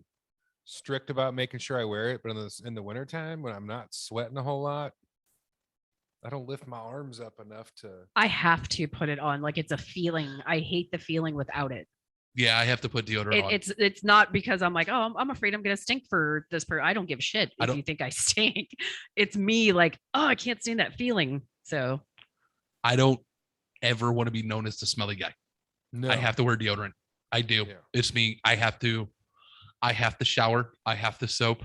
C: strict about making sure I wear it, but in the wintertime, when I'm not sweating a whole lot, I don't lift my arms up enough to.
B: I have to put it on. Like it's a feeling. I hate the feeling without it.
A: Yeah, I have to put deodorant on.
B: It's not because I'm like, oh, I'm afraid I'm gonna stink for this person. I don't give a shit if you think I stink. It's me like, oh, I can't stand that feeling. So
A: I don't ever want to be known as the smelly guy.
C: No.
A: I have to wear deodorant. I do. Yeah. It's me. I have to shower. I have to soap.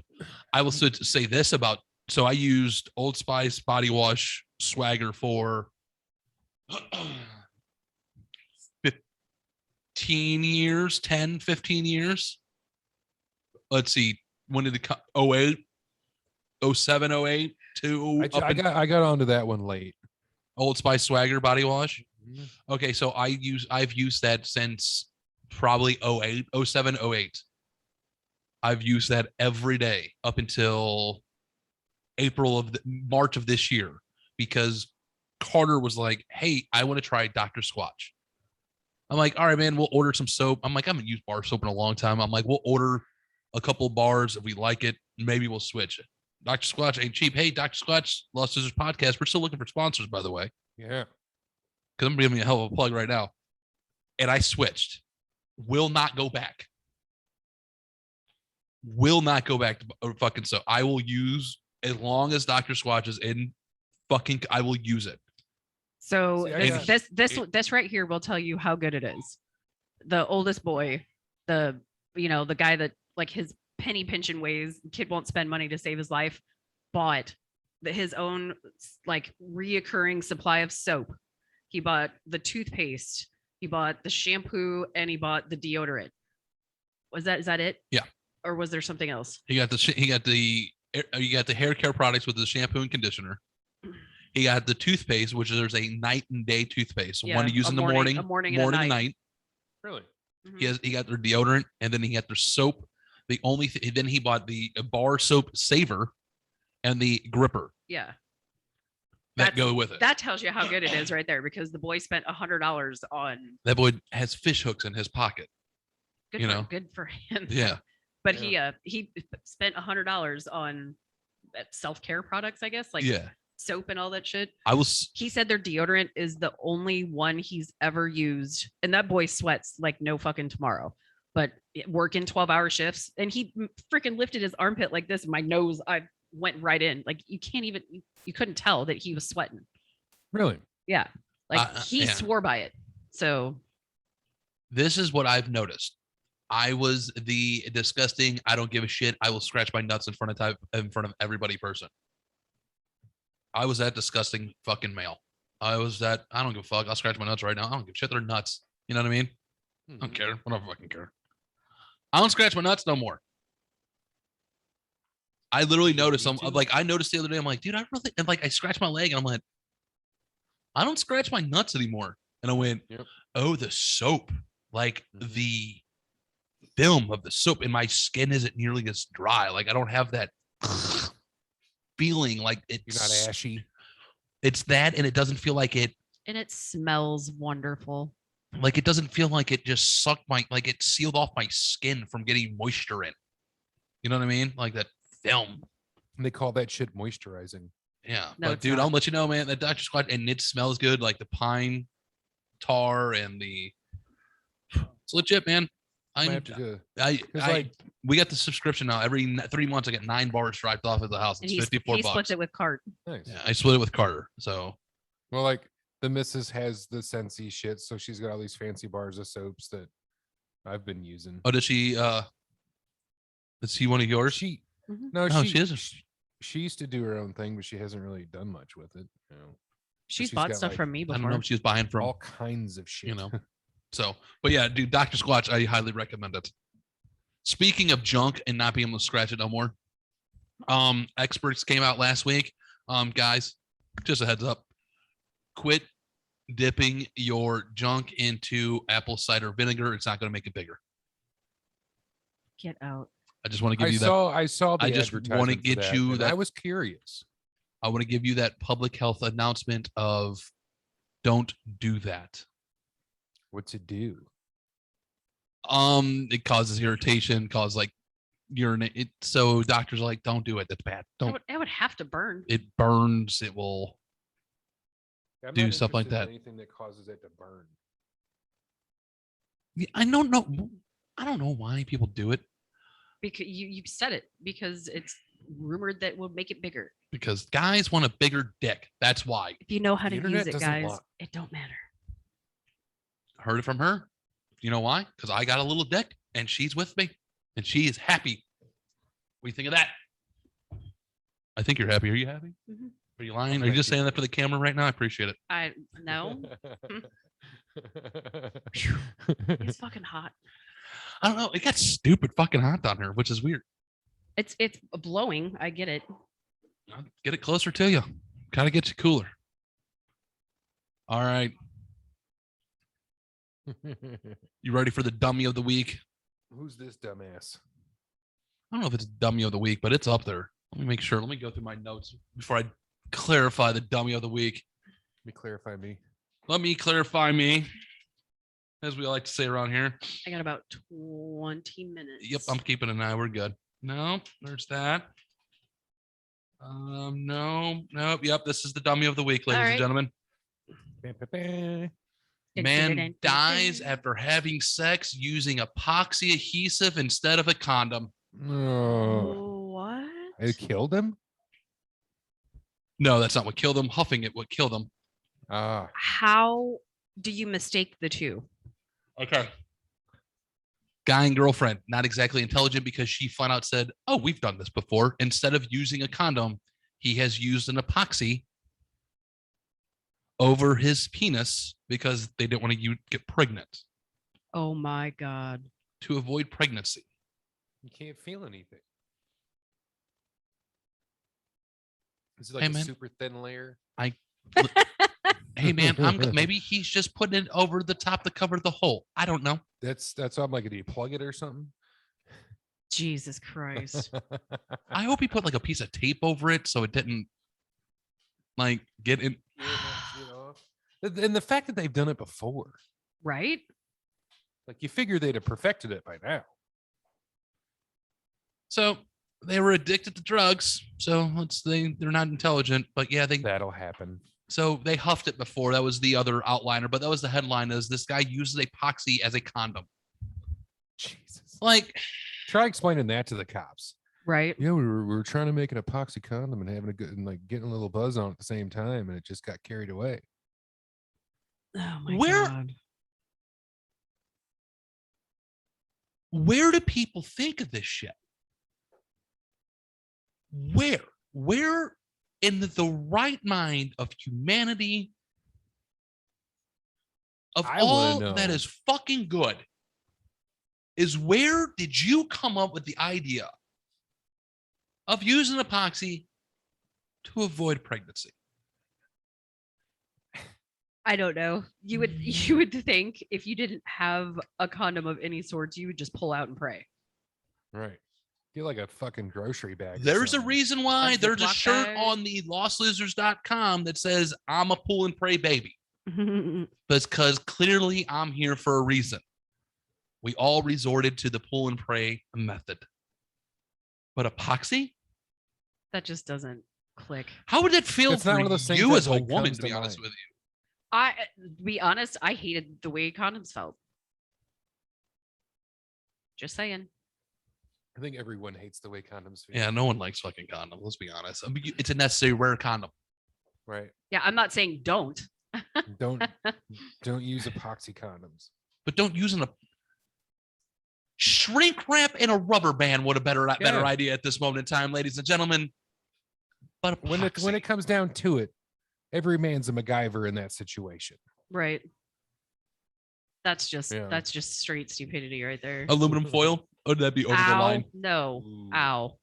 A: I will say this about, so I used Old Spice body wash Swagger for 15 years, 10, 15 years. Let's see. When did it come? 08, 07, 08 to
C: I got onto that one late.
A: Old Spice Swagger body wash. Okay, so I've used that since probably 08, 07, 08. I've used that every day up until March of this year, because Carter was like, hey, I want to try Dr. Squatch. I'm like, all right, man, we'll order some soap. I'm like, I haven't used bar soap in a long time. I'm like, we'll order a couple bars. If we like it, maybe we'll switch it. Dr. Squatch ain't cheap. Hey, Dr. Squatch, Lost Scissors Podcast. We're still looking for sponsors, by the way.
C: Yeah.
A: Because I'm giving me a hell of a plug right now. And I switched. Will not go back. Will not go back to fucking soap. I will use, as long as Dr. Squatch is in fucking, I will use it.
B: So this right here will tell you how good it is. The oldest boy, the guy that like his penny pinching ways, kid won't spend money to save his life, bought his own like reoccurring supply of soap. He bought the toothpaste, he bought the shampoo, and he bought the deodorant. Is that it?
A: Yeah.
B: Or was there something else?
A: You got the hair care products with the shampoo and conditioner. He got the toothpaste, which there's a night and day toothpaste. Yeah, one to use in the morning and night.
C: Really?
A: Mm-hmm. He got their deodorant, and then he got their soap. Then he bought the bar soap saver and the gripper.
B: Yeah.
A: That go with it.
B: That tells you how good it is right there, because the boy spent $100 on.
A: That boy has fish hooks in his pocket.
B: Good for him.
A: Yeah.
B: But he spent $100 on self-care products, I guess, like soap and all that shit. He said their deodorant is the only one he's ever used, and that boy sweats like no fucking tomorrow. But working 12-hour shifts, and he freaking lifted his armpit like this, and my nose, I went right in. Like you couldn't tell that he was sweating.
C: Really?
B: Yeah. Like he swore by it. So
A: this is what I've noticed. I was the disgusting, I don't give a shit, I will scratch my nuts in front of everybody person. I was that disgusting fucking male. I was that, I don't give a fuck, I'll scratch my nuts right now. I don't give a shit, they're nuts. You know what I mean? I don't care. I don't fucking care. I don't scratch my nuts no more. I literally noticed, I noticed the other day, I'm like, dude, I scratched my leg and I'm like, I don't scratch my nuts anymore. And I went, oh, the soap, like the film of the soap, and my skin isn't nearly as dry. Like I don't have that feeling like it's
C: You're not ashy.
A: It's that, and it doesn't feel like it.
B: And it smells wonderful.
A: Like it doesn't feel like it just sucked like it sealed off my skin from getting moisture in. You know what I mean? Like that film.
C: And they call that shit moisturizing.
A: Yeah. No, but dude, I'll let you know, man, that Dr. Squatch, and it smells good, like the pine tar and it's legit, man. We got the subscription now. Every 3 months I get 9 bars dropped off at the house. It's $54. He
B: splits it with Carter.
C: Nice.
A: Yeah, I split it with Carter. So
C: well, like the missus has the Scentsy shit, so she's got all these fancy bars of soaps that I've been using.
A: Oh, does she is she one of yours?
C: No,
A: she isn't.
C: She used to do her own thing, but she hasn't really done much with it.
B: She's bought stuff from me before.
A: I don't know if she was buying from
C: all kinds of shit.
A: So, but yeah, dude, Dr. Squatch, I highly recommend it. Speaking of junk and not being able to scratch it no more, experts came out last week. Guys, just a heads up, quit dipping your junk into apple cider vinegar. It's not going to make it bigger.
B: Get out.
A: I just want to give you that.
C: I saw the
A: I just want to get you that.
C: I was curious.
A: I want to give you that public health announcement of don't do that.
C: What's it do?
A: It causes irritation, like urinate. So doctors are like, don't do it. That's bad. Don't.
B: It would have to burn.
A: It burns. It will
C: I'm
A: do
C: not
A: stuff like
C: interested in
A: that.
C: Anything that causes it to burn.
A: Yeah, I don't know. I don't know why people do it.
B: Because you said it, because it's rumored that will make it bigger.
A: Because guys want a bigger dick. That's why.
B: If you know how
C: The
B: to
C: internet
B: use it,
C: doesn't
B: guys,
C: lie.
B: it don't matter.
A: Heard it from her. You know why? Because I got a little dick and she's with me and she is happy. What do you think of that? I think you're happy. Are you happy?
B: Mhm.
A: Are you lying? Are you just saying that for the camera right now? I appreciate it.
B: I no. It's fucking hot.
A: I don't know. It got stupid fucking hot down here, which is weird.
B: It's blowing. I get it.
A: I'll get it closer to you. Kind of get you cooler. All right. You ready for the dummy of the week?
C: Who's this dumbass?
A: I don't know if it's dummy of the week, but it's up there. Let me make sure. Let me go through my notes before I clarify the dummy of the week.
C: Let me clarify me.
A: Let me clarify me, as we like to say around here.
B: I got about 20 minutes.
A: Yep, I'm keeping an eye. We're good. No, there's that. No, nope. Yep, this is the dummy of the week, ladies and gentlemen. Man dies after having sex using epoxy adhesive instead of a condom.
C: Oh,
B: What?
C: it killed him?
A: No, that's not what killed him. Huffing it what killed him.
C: Ah,
B: How do you mistake the two?
A: Okay. Guy and girlfriend, not exactly intelligent because she flat out said, oh, we've done this before. Instead of using a condom, he has used an epoxy over his penis because they didn't want to get pregnant
B: Oh my God.
A: to avoid pregnancy.
C: you can't feel anything. Is it like
A: Hey,
C: a
A: man.
C: super thin layer?
A: Hey, man, maybe he's just putting it over the top to cover the hole. I don't know.
C: That's why I'm like, do you plug it or something?
B: Jesus Christ.
A: I hope he put like a piece of tape over it so it didn't like get in.
C: And the fact that they've done it before,
B: Right?
C: like you figure they'd have perfected it by now.
A: So they were addicted to drugs. So they're not intelligent, but yeah,
C: That'll happen.
A: so they huffed it before. That was the other outliner, but that was the headline is this guy uses epoxy as a condom.
C: Jesus.
A: Like,
C: Try explaining that to the cops.
B: Right.
C: Yeah, we were trying to make an epoxy condom and having a good and like getting a little buzz on at the same time, and it just got carried away.
B: Oh my
A: Where-
B: God.
A: where do people think of this shit? Where in the right mind of humanity of
C: I wanna
A: all
C: know.
A: that is fucking good is where did you come up with the idea of using epoxy to avoid pregnancy?
B: I don't know. You would think if you didn't have a condom of any sorts, you would just pull out and pray.
C: Right. Get like a fucking grocery bag. or
A: There's a
C: something.
A: reason why
B: A
A: there's a
B: Ziploc
A: shirt
B: bag.
A: on the lostlosers.com that says I'm a pull and pray baby. Because clearly I'm here for a reason. We all resorted to the pull and pray method. But epoxy?
B: That just doesn't click.
A: How would it feel
C: It's
A: for
C: not one of those things
A: you
C: that,
A: as a
C: like,
A: woman,
C: comes
A: to be
C: to
A: honest
C: mind.
A: with you?
B: To be honest, I hated the way condoms felt. Just saying.
C: I think everyone hates the way condoms feel.
A: Yeah, no one likes fucking condoms. Let's be honest. I mean, it's a necessary rare condom.
C: Right.
B: Yeah, I'm not saying don't.
C: Don't use epoxy condoms.
A: But don't use a shrink wrap and a rubber band. What a better
C: Yeah.
A: idea at this moment in time, ladies and gentlemen. But
C: When
A: epoxy.
C: it comes down to it, every man's a MacGyver in that situation.
B: Right. That's just
C: Yeah.
B: that's just straight stupidity right there.
A: Aluminum foil? Or would that be over the
B: Ow.
A: line?
B: No.
C: Ooh.
B: Ow.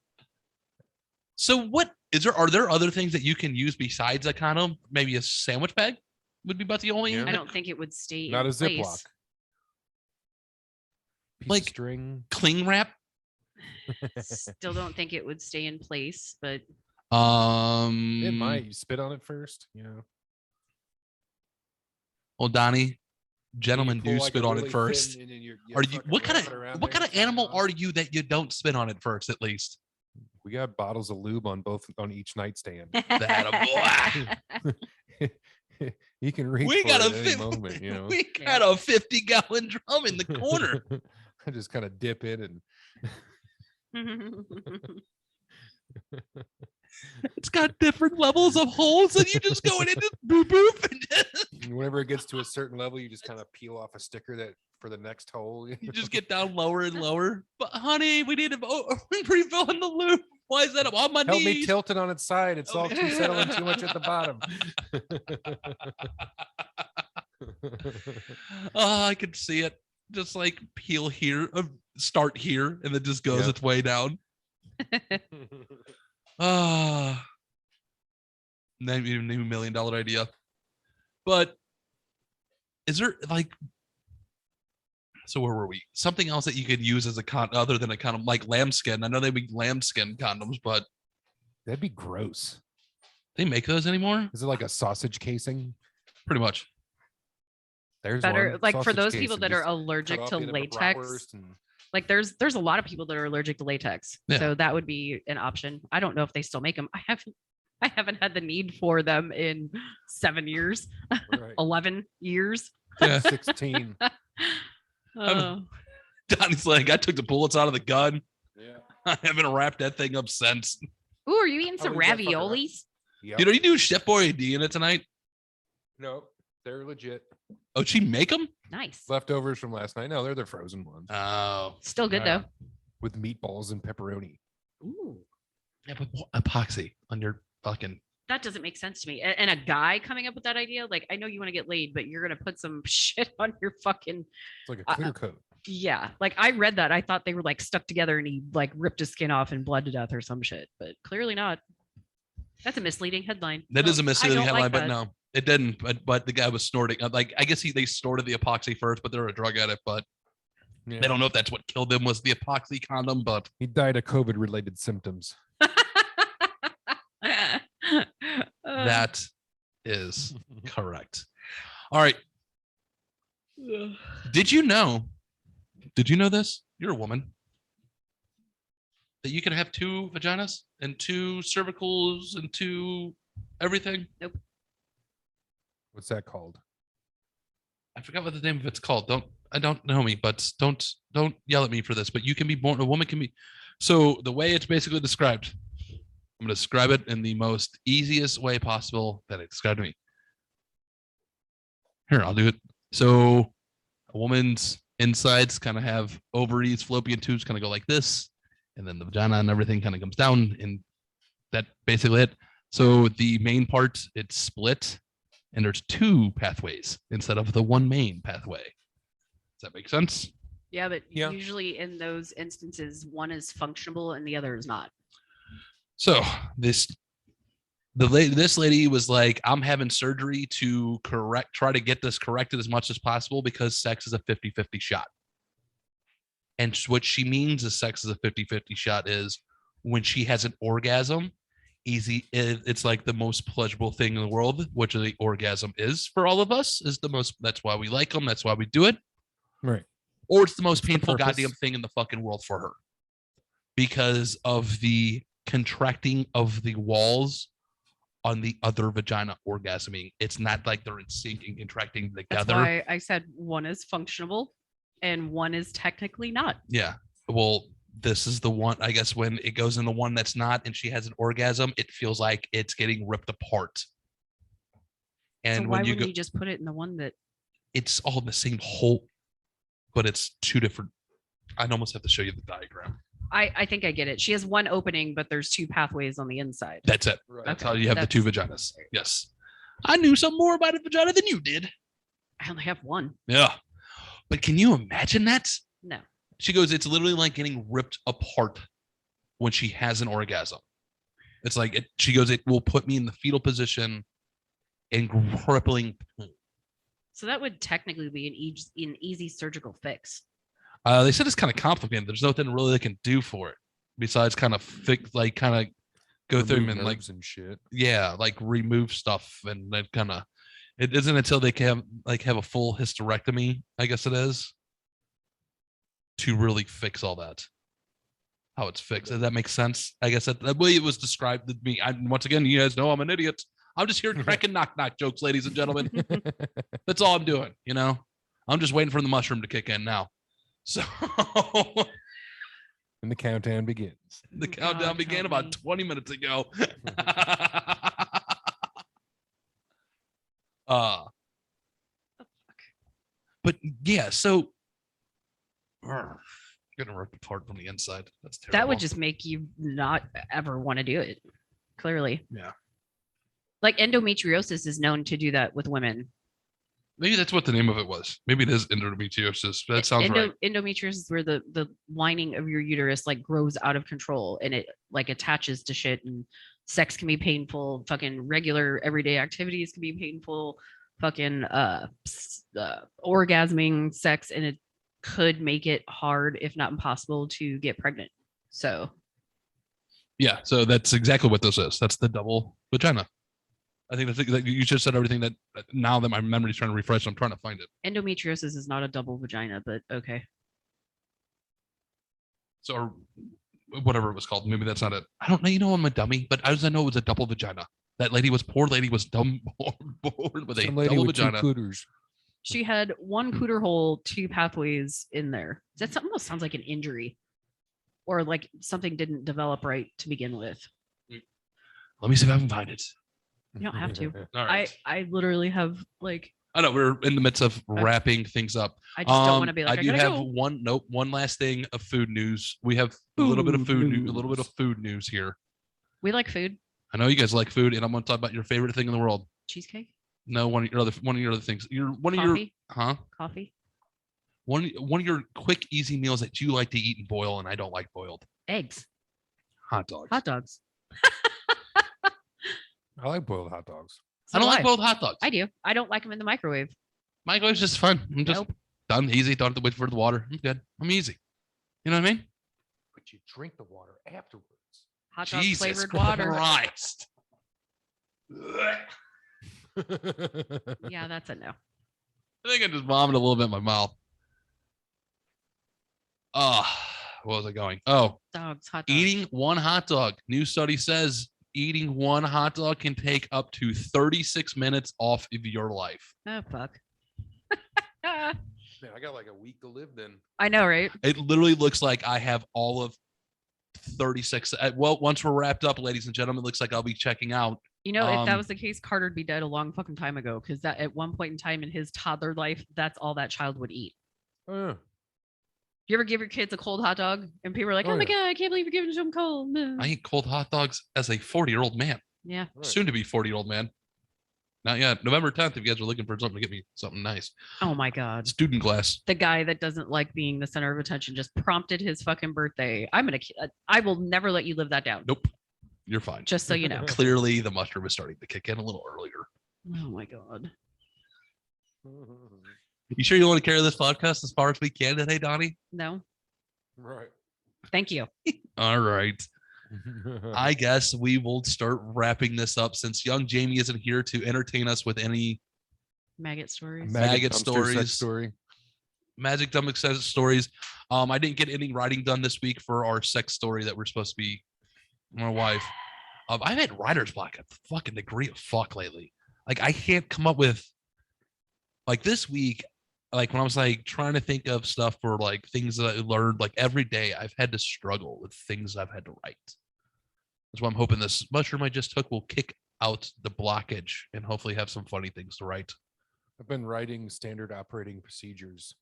A: So what is there? Are there other things that you can use besides a condom? Maybe a sandwich bag would be about the only.
C: Yeah.
B: I don't think it would stay
C: Not
B: in
C: a Ziploc.
B: place.
C: Piece
A: Like-
C: of string.
A: cling wrap.
B: Still don't think it would stay in place, but
C: It might. You spit on it first, you know.
A: Well, Donnie,
C: You
A: gentlemen
C: pull
A: do
C: like
A: spit
C: a
A: on
C: really
A: it first.
C: thin and then you
A: Are you
C: fucking
A: what kind
C: wrap it around
A: of what
C: there
A: kind
C: and
A: of
C: tie it
A: animal
C: off.
A: are you that you don't spit on it first at least?
C: We got bottles of lube on each nightstand.
A: That a boy.
C: You can reach
A: We
C: for
A: got
C: it
A: a
C: at any moment, you know.
A: we got a 50-gallon drum in the corner.
C: I just kind of dip in and
A: It's got different levels of holes, and you just go in and just boop boop. And
C: whenever it gets to a certain level, you just kind of peel off a sticker that for the next hole.
A: you just get down lower and lower. But honey, we need to refill in the loop. Why is that up on my
C: Help
A: knees?
C: me tilt it on its side. It's all too settling too much at the bottom.
A: Oh, I could see it. Just like peel here, start here, and then just goes
C: Yep.
A: its way down. Ah, maybe a new $1 million idea. But is there like, so where were we? Something else that you could use as a other than a condom, like lambskin. I know they make lambskin condoms, but
C: That'd be gross.
A: they make those anymore?
C: Is it like a sausage casing?
A: Pretty much.
C: There's
B: Better,
C: one.
B: like for
C: Sausage
B: those people
C: casing,
B: that are
C: just cut
B: allergic
C: off
B: to
C: the end of a
B: latex.
C: bratwurst and-
B: Like there's a lot of people that are allergic to latex.
A: Yeah.
B: So that would be an option. I don't know if they still make them. I haven't had the need for them in 7 years,
C: Right.
B: 11 years.
A: Yeah.
C: 16.
B: Oh.
A: Donnie's like, I took the bullets out of the gun.
C: Yeah.
A: I haven't wrapped that thing up since.
B: Ooh, are you eating some
C: leave that fucker up.
B: raviolis?
C: Yep.
A: You know, you do Chef Boyardee in it tonight.
C: No, they're legit.
A: Oh, she make them?
B: Nice.
C: Leftovers from last night. No, they're the frozen ones
A: Oh,
B: Still good
C: Yeah.
B: though.
C: with meatballs and pepperoni.
B: Ooh.
A: yeah, but what epoxy on your fucking.
B: That doesn't make sense to me. And a guy coming up with that idea, like I know you want to get laid, but you're gonna put some shit on your fucking
C: It's like a clear coat.
B: yeah. Like I read that. I thought they were like stuck together and he like ripped his skin off and bled to death or some shit, but clearly not. That's a misleading headline.
A: That is a
B: I
A: misleading
B: don't
A: headline,
B: like
A: but
B: that.
A: no, it didn't. But the guy was snorting. Like, I guess they snorted the epoxy first, but they're a drug addict. But
C: Yeah.
A: they don't know if that's what killed him was the epoxy condom. But
C: He died of COVID-related symptoms.
A: that is correct. All right. Did you know this? You're a woman. That you can have 2 vaginas and 2 cervicals and 2 everything.
C: What's that called?
A: I forgot what the name of it's called. Don't know me, but don't yell at me for this. But you can be born. A woman can be. So the way it's basically described, I'm going to describe it in the most easiest way possible that it described to me. Here, I'll do it. So a woman's insides kind of have ovaries, fallopian tubes kind of go like this, and then the vagina and everything kind of comes down, and that basically it. So the main part, it's split, and there's 2 pathways instead of the one main pathway. Does that make sense?
B: Yeah, but
C: Yeah.
B: usually in those instances, one is functional and the other is not.
A: So this lady was like, I'm having surgery to try to get this corrected as much as possible because sex is a 50-50 shot. And what she means is sex is a 50-50 shot is when she has an orgasm, it's like the most pleasurable thing in the world, which the orgasm is for all of us, is the most, that's why we like them, that's why we do it.
C: Right.
A: Or it's the most
C: It's the
A: painful
C: purpose.
A: goddamn thing in the fucking world for her because of the contracting of the walls on the other vagina orgasming. It's not like they're in sync and contracting
B: That's
A: together.
B: why I said one is functional and one is technically not.
A: Yeah. Well, this is the one, I guess, when it goes in the one that's not and she has an orgasm, it feels like it's getting ripped apart. And
B: So why
A: when you
B: wouldn't
A: go,
B: you just put it in the one that
A: it's all in the same hole, but it's 2 different. I'd almost have to show you the diagram.
B: I think I get it. She has one opening, but there's 2 pathways on the inside.
A: That's it.
C: Right.
A: That's
B: Okay,
A: how you have the 2 vaginas. Yes. I knew some more about a vagina than you did.
B: I only have one.
A: Yeah. But can you imagine that?
B: No.
A: She goes, it's literally like getting ripped apart when she has an orgasm. It's like, she goes, it will put me in the fetal position and crippling pain.
B: So that would technically be an easy surgical fix.
A: They said it's kind of complicated. There's nothing really they can do for it besides kind of go through them
C: Remove
A: and like
C: nerves and shit.
A: yeah, like remove stuff and then kind of it isn't until they can have a full hysterectomy, I guess it is, to really fix all that. How it's fixed. Does that make sense? I guess that way it was described to me. Once again, you guys know I'm an idiot. I'm just here cracking knock knock jokes, ladies and gentlemen. That's all I'm doing, you know? I'm just waiting for the mushroom to kick in now. So
C: And the countdown begins.
A: the countdown
B: God,
A: began
B: help
A: about
B: me.
A: 20 minutes ago. But yeah, so gonna rip apart from the inside. That's terrible.
B: That would just make you not ever want to do it. Clearly.
A: Yeah.
B: Like endometriosis is known to do that with women.
A: Maybe that's what the name of it was. Maybe it is endometriosis. That sounds right.
B: Endometriosis is where the lining of your uterus like grows out of control and it like attaches to shit, and sex can be painful. Fucking regular everyday activities can be painful. Fucking orgasming sex, and it could make it hard, if not impossible, to get pregnant. So
A: Yeah, so that's exactly what this is. That's the double vagina. I think that you just said everything that now that my memory's trying to refresh, I'm trying to find it.
B: endometriosis is not a double vagina, but okay.
A: So, or whatever it was called. Maybe that's not it. I don't know. You know, I'm a dummy, but I know it was a double vagina. That poor lady was born with a
C: Some lady
A: double
C: with two
A: vagina.
C: clitors.
B: She had one cooter hole, two pathways in there. That almost sounds like an injury, or like something didn't develop right to begin with.
A: Let me see if I can find it.
B: You don't have to.
A: All right.
B: I literally have like
A: I know we're in the midst of wrapping things up.
B: I just don't want to be like
A: I do
B: gotta
A: have
B: go.
A: one last thing of food news. We have a little bit of
B: Food
A: food, a little bit of food news here.
B: We like food.
A: I know you guys like food, and I'm going to talk about your favorite thing in the world.
B: Cheesecake,
A: No, one of your other things. One of your
B: coffee,
A: one of your quick easy meals that you like to eat and boil, and I don't like boiled.
B: eggs,
A: Hot dogs.
B: hot dogs.
C: I like boiled hot dogs.
A: I don't like boiled hot dogs.
B: I do. I don't like them in the microwave.
A: Microwave's just fun. I'm just
B: Nope.
A: done, easy. Don't have to wait for the water. I'm good. I'm easy. You know what I mean?
C: But you drink the water afterwards.
B: Hot dog
A: Jesus
B: flavored water.
A: Christ.
B: Yeah, that's a no.
A: I think I just vomited a little bit in my mouth. What was I going? Oh,
B: Dogs, hot dogs.
A: eating one hot dog. New study says eating one hot dog can take up to 36 minutes off of your life.
B: Oh fuck.
C: Man, I got like a week to live then.
B: I know, right?
A: It literally looks like I have all of 36. Well, once we're wrapped up, ladies and gentlemen, it looks like I'll be checking out.
B: You know, if that
A: Um,
B: was the case, Carter'd be dead a long fucking time ago. Because that at one point in time in his toddler life, that's all that child would eat.
C: Oh, yeah.
B: You ever give your kids a cold hot dog and people are like,
C: Oh,
B: "Oh my
C: yeah.
B: god, I can't believe you're giving it to them cold."
A: I eat cold hot dogs as a 40-year-old man,
B: Yeah.
C: Right.
A: soon to be 40-year-old man. Not yet. November 10th, if you guys are looking for something to get me something nice.
B: Oh my god.
A: Student class.
B: The guy that doesn't like being the center of attention just prompted his fucking birthday. I will never let you live that down.
A: Nope. You're fine.
B: Just so you know.
A: Clearly, the mushroom is starting to kick in a little earlier.
B: Oh my god.
A: You sure you want to carry this podcast as far as we can today, Donnie?
B: No.
C: Right.
B: Thank you.
A: All right. I guess we will start wrapping this up since young Jamie isn't here to entertain us with any
B: Maggot stories.
A: Maggot
C: dumpster
A: stories.
C: sex story.
A: magic dumb success stories. I didn't get any writing done this week for our sex story that we're supposed to be my wife. I've had writer's block a fucking degree of fuck lately. Like I can't come up with like this week, like when I was like trying to think of stuff for like things that I learned, like every day I've had to struggle with things I've had to write. That's why I'm hoping this mushroom I just took will kick out the blockage and hopefully have some funny things to write.
C: I've been writing standard operating procedures.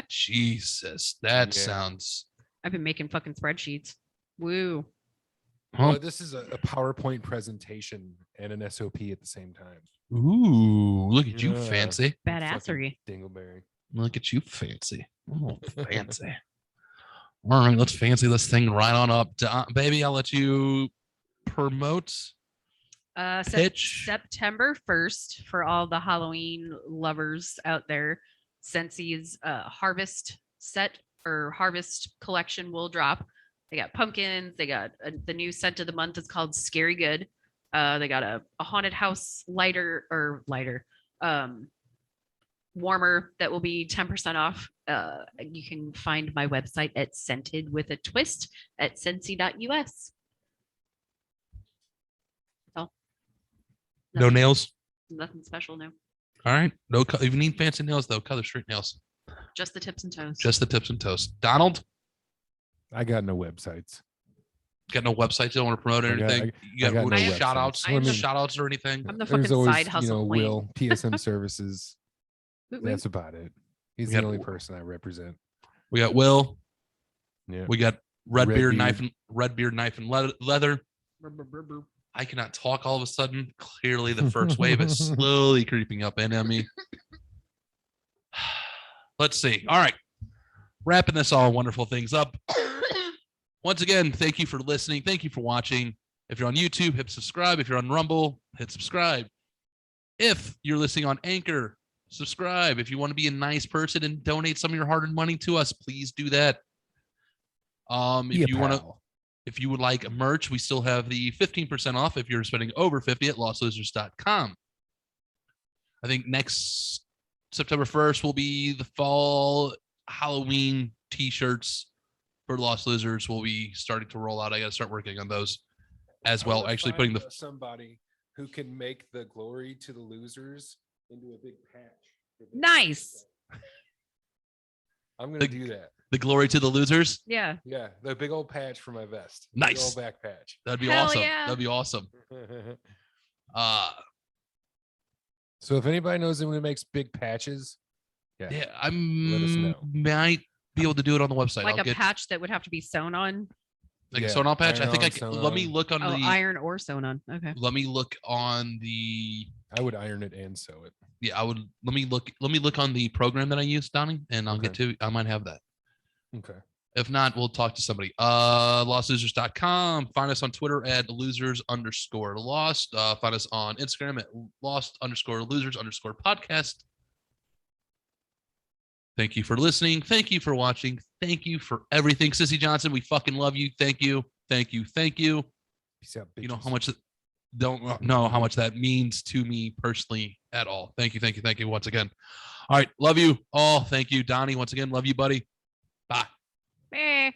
A: Jesus, that
C: Yeah.
A: sounds.
B: I've been making fucking spreadsheets. Woo.
A: Huh?
C: Well, this is a PowerPoint presentation and an SOP at the same time.
A: Ooh, look at you,
C: Yeah.
A: fancy.
B: Badassery.
C: Dingleberry.
A: Look at you, fancy. Oh, fancy. All right, let's fancy this thing right on up. Baby, I'll let you promote. Pitch.
B: September 1st for all the Halloween lovers out there. Scentssy's Harvest set or Harvest collection will drop. They got pumpkins. They got the new scent of the month is called Scary Good. They got a haunted house warmer that will be 10% off. You can find my website at Scented with a Twist at Scentsy.us. That's all.
A: No
B: Nothing-
A: nails.
B: Nothing special, no.
A: All right. No, if you need fancy nails though, color street nails.
B: Just the tips and toes.
A: Just the tips and toes. Donald,
C: I got no websites.
A: got no websites. You don't want to promote
C: I got-
A: anything. You got,
C: I got
B: no
A: shout
C: websites.
A: outs,
B: I am the-
A: shout outs or anything.
B: I'm the
C: There's
B: fucking
C: always,
B: side hustle queen.
C: Will PSM Services.
B: Woot woot.
C: That's about it. He's
A: We
C: the
A: got-
C: only person I represent.
A: We got Will.
C: Yeah.
A: We got red
C: Red
A: beard,
C: beard.
A: knife and leather. I cannot talk all of a sudden. Clearly, the first wave is slowly creeping up in on me. Let's see. All right. Wrapping this all wonderful things up. Once again, thank you for listening. Thank you for watching. If you're on YouTube, hit subscribe. If you're on Rumble, hit subscribe. If you're listening on Anchor, subscribe. If you want to be a nice person and donate some of your hard-earned money to us, please do that. If you want to, if you would like merch, we still have the 15% off if you're spending over 50 at lostlosers.com. I think next September 1st will be the fall Halloween t-shirts for Lost Losers. Will be starting to roll out. I got to start working on those as
C: I
A: well.
C: wanna
A: Actually
C: find
A: putting the
C: somebody who can make the glory to the losers into a big patch.
B: Nice.
C: I'm gonna do that.
A: the glory to the losers.
B: Yeah.
C: Yeah, the big old patch for my vest.
A: Nice.
C: Big old back patch.
A: That'd be
B: Hell
A: awesome.
B: yeah.
A: That'd be awesome.
C: So if anybody knows anyone who makes big patches,
A: Yeah,
C: let us
A: I'm
C: know.
A: might be able to do it on the website.
B: Like
A: I'll
B: a
A: get
B: patch that would have to be sewn on.
A: like a
C: Yeah,
A: sewn on patch. I
C: iron
A: think I
C: on,
A: can.
C: sewn
A: Let me
C: on.
A: look on
B: Oh,
A: the.
B: iron or sewn on. Okay.
A: Let me look on the.
C: I would iron it and sew it.
A: Yeah, I would. Let me look on the program that I use, Donnie, and I'll get to. I might have that.
C: Okay.
A: If not, we'll talk to somebody. LostLosers.com. Find us on Twitter at losers_lost. Find us on Instagram at lost_losers_podcast. Thank you for listening. Thank you for watching. Thank you for everything. Sissy Johnson, we fucking love you. Thank you. Thank you. Thank you.
C: Peace out,
A: You know
C: bitches.
A: how much don't know how much that means to me personally at all. Thank you. Thank you. Thank you once again. All right. Love you all. Thank you. Donnie, once again, love you, buddy. Bye.
B: Eh.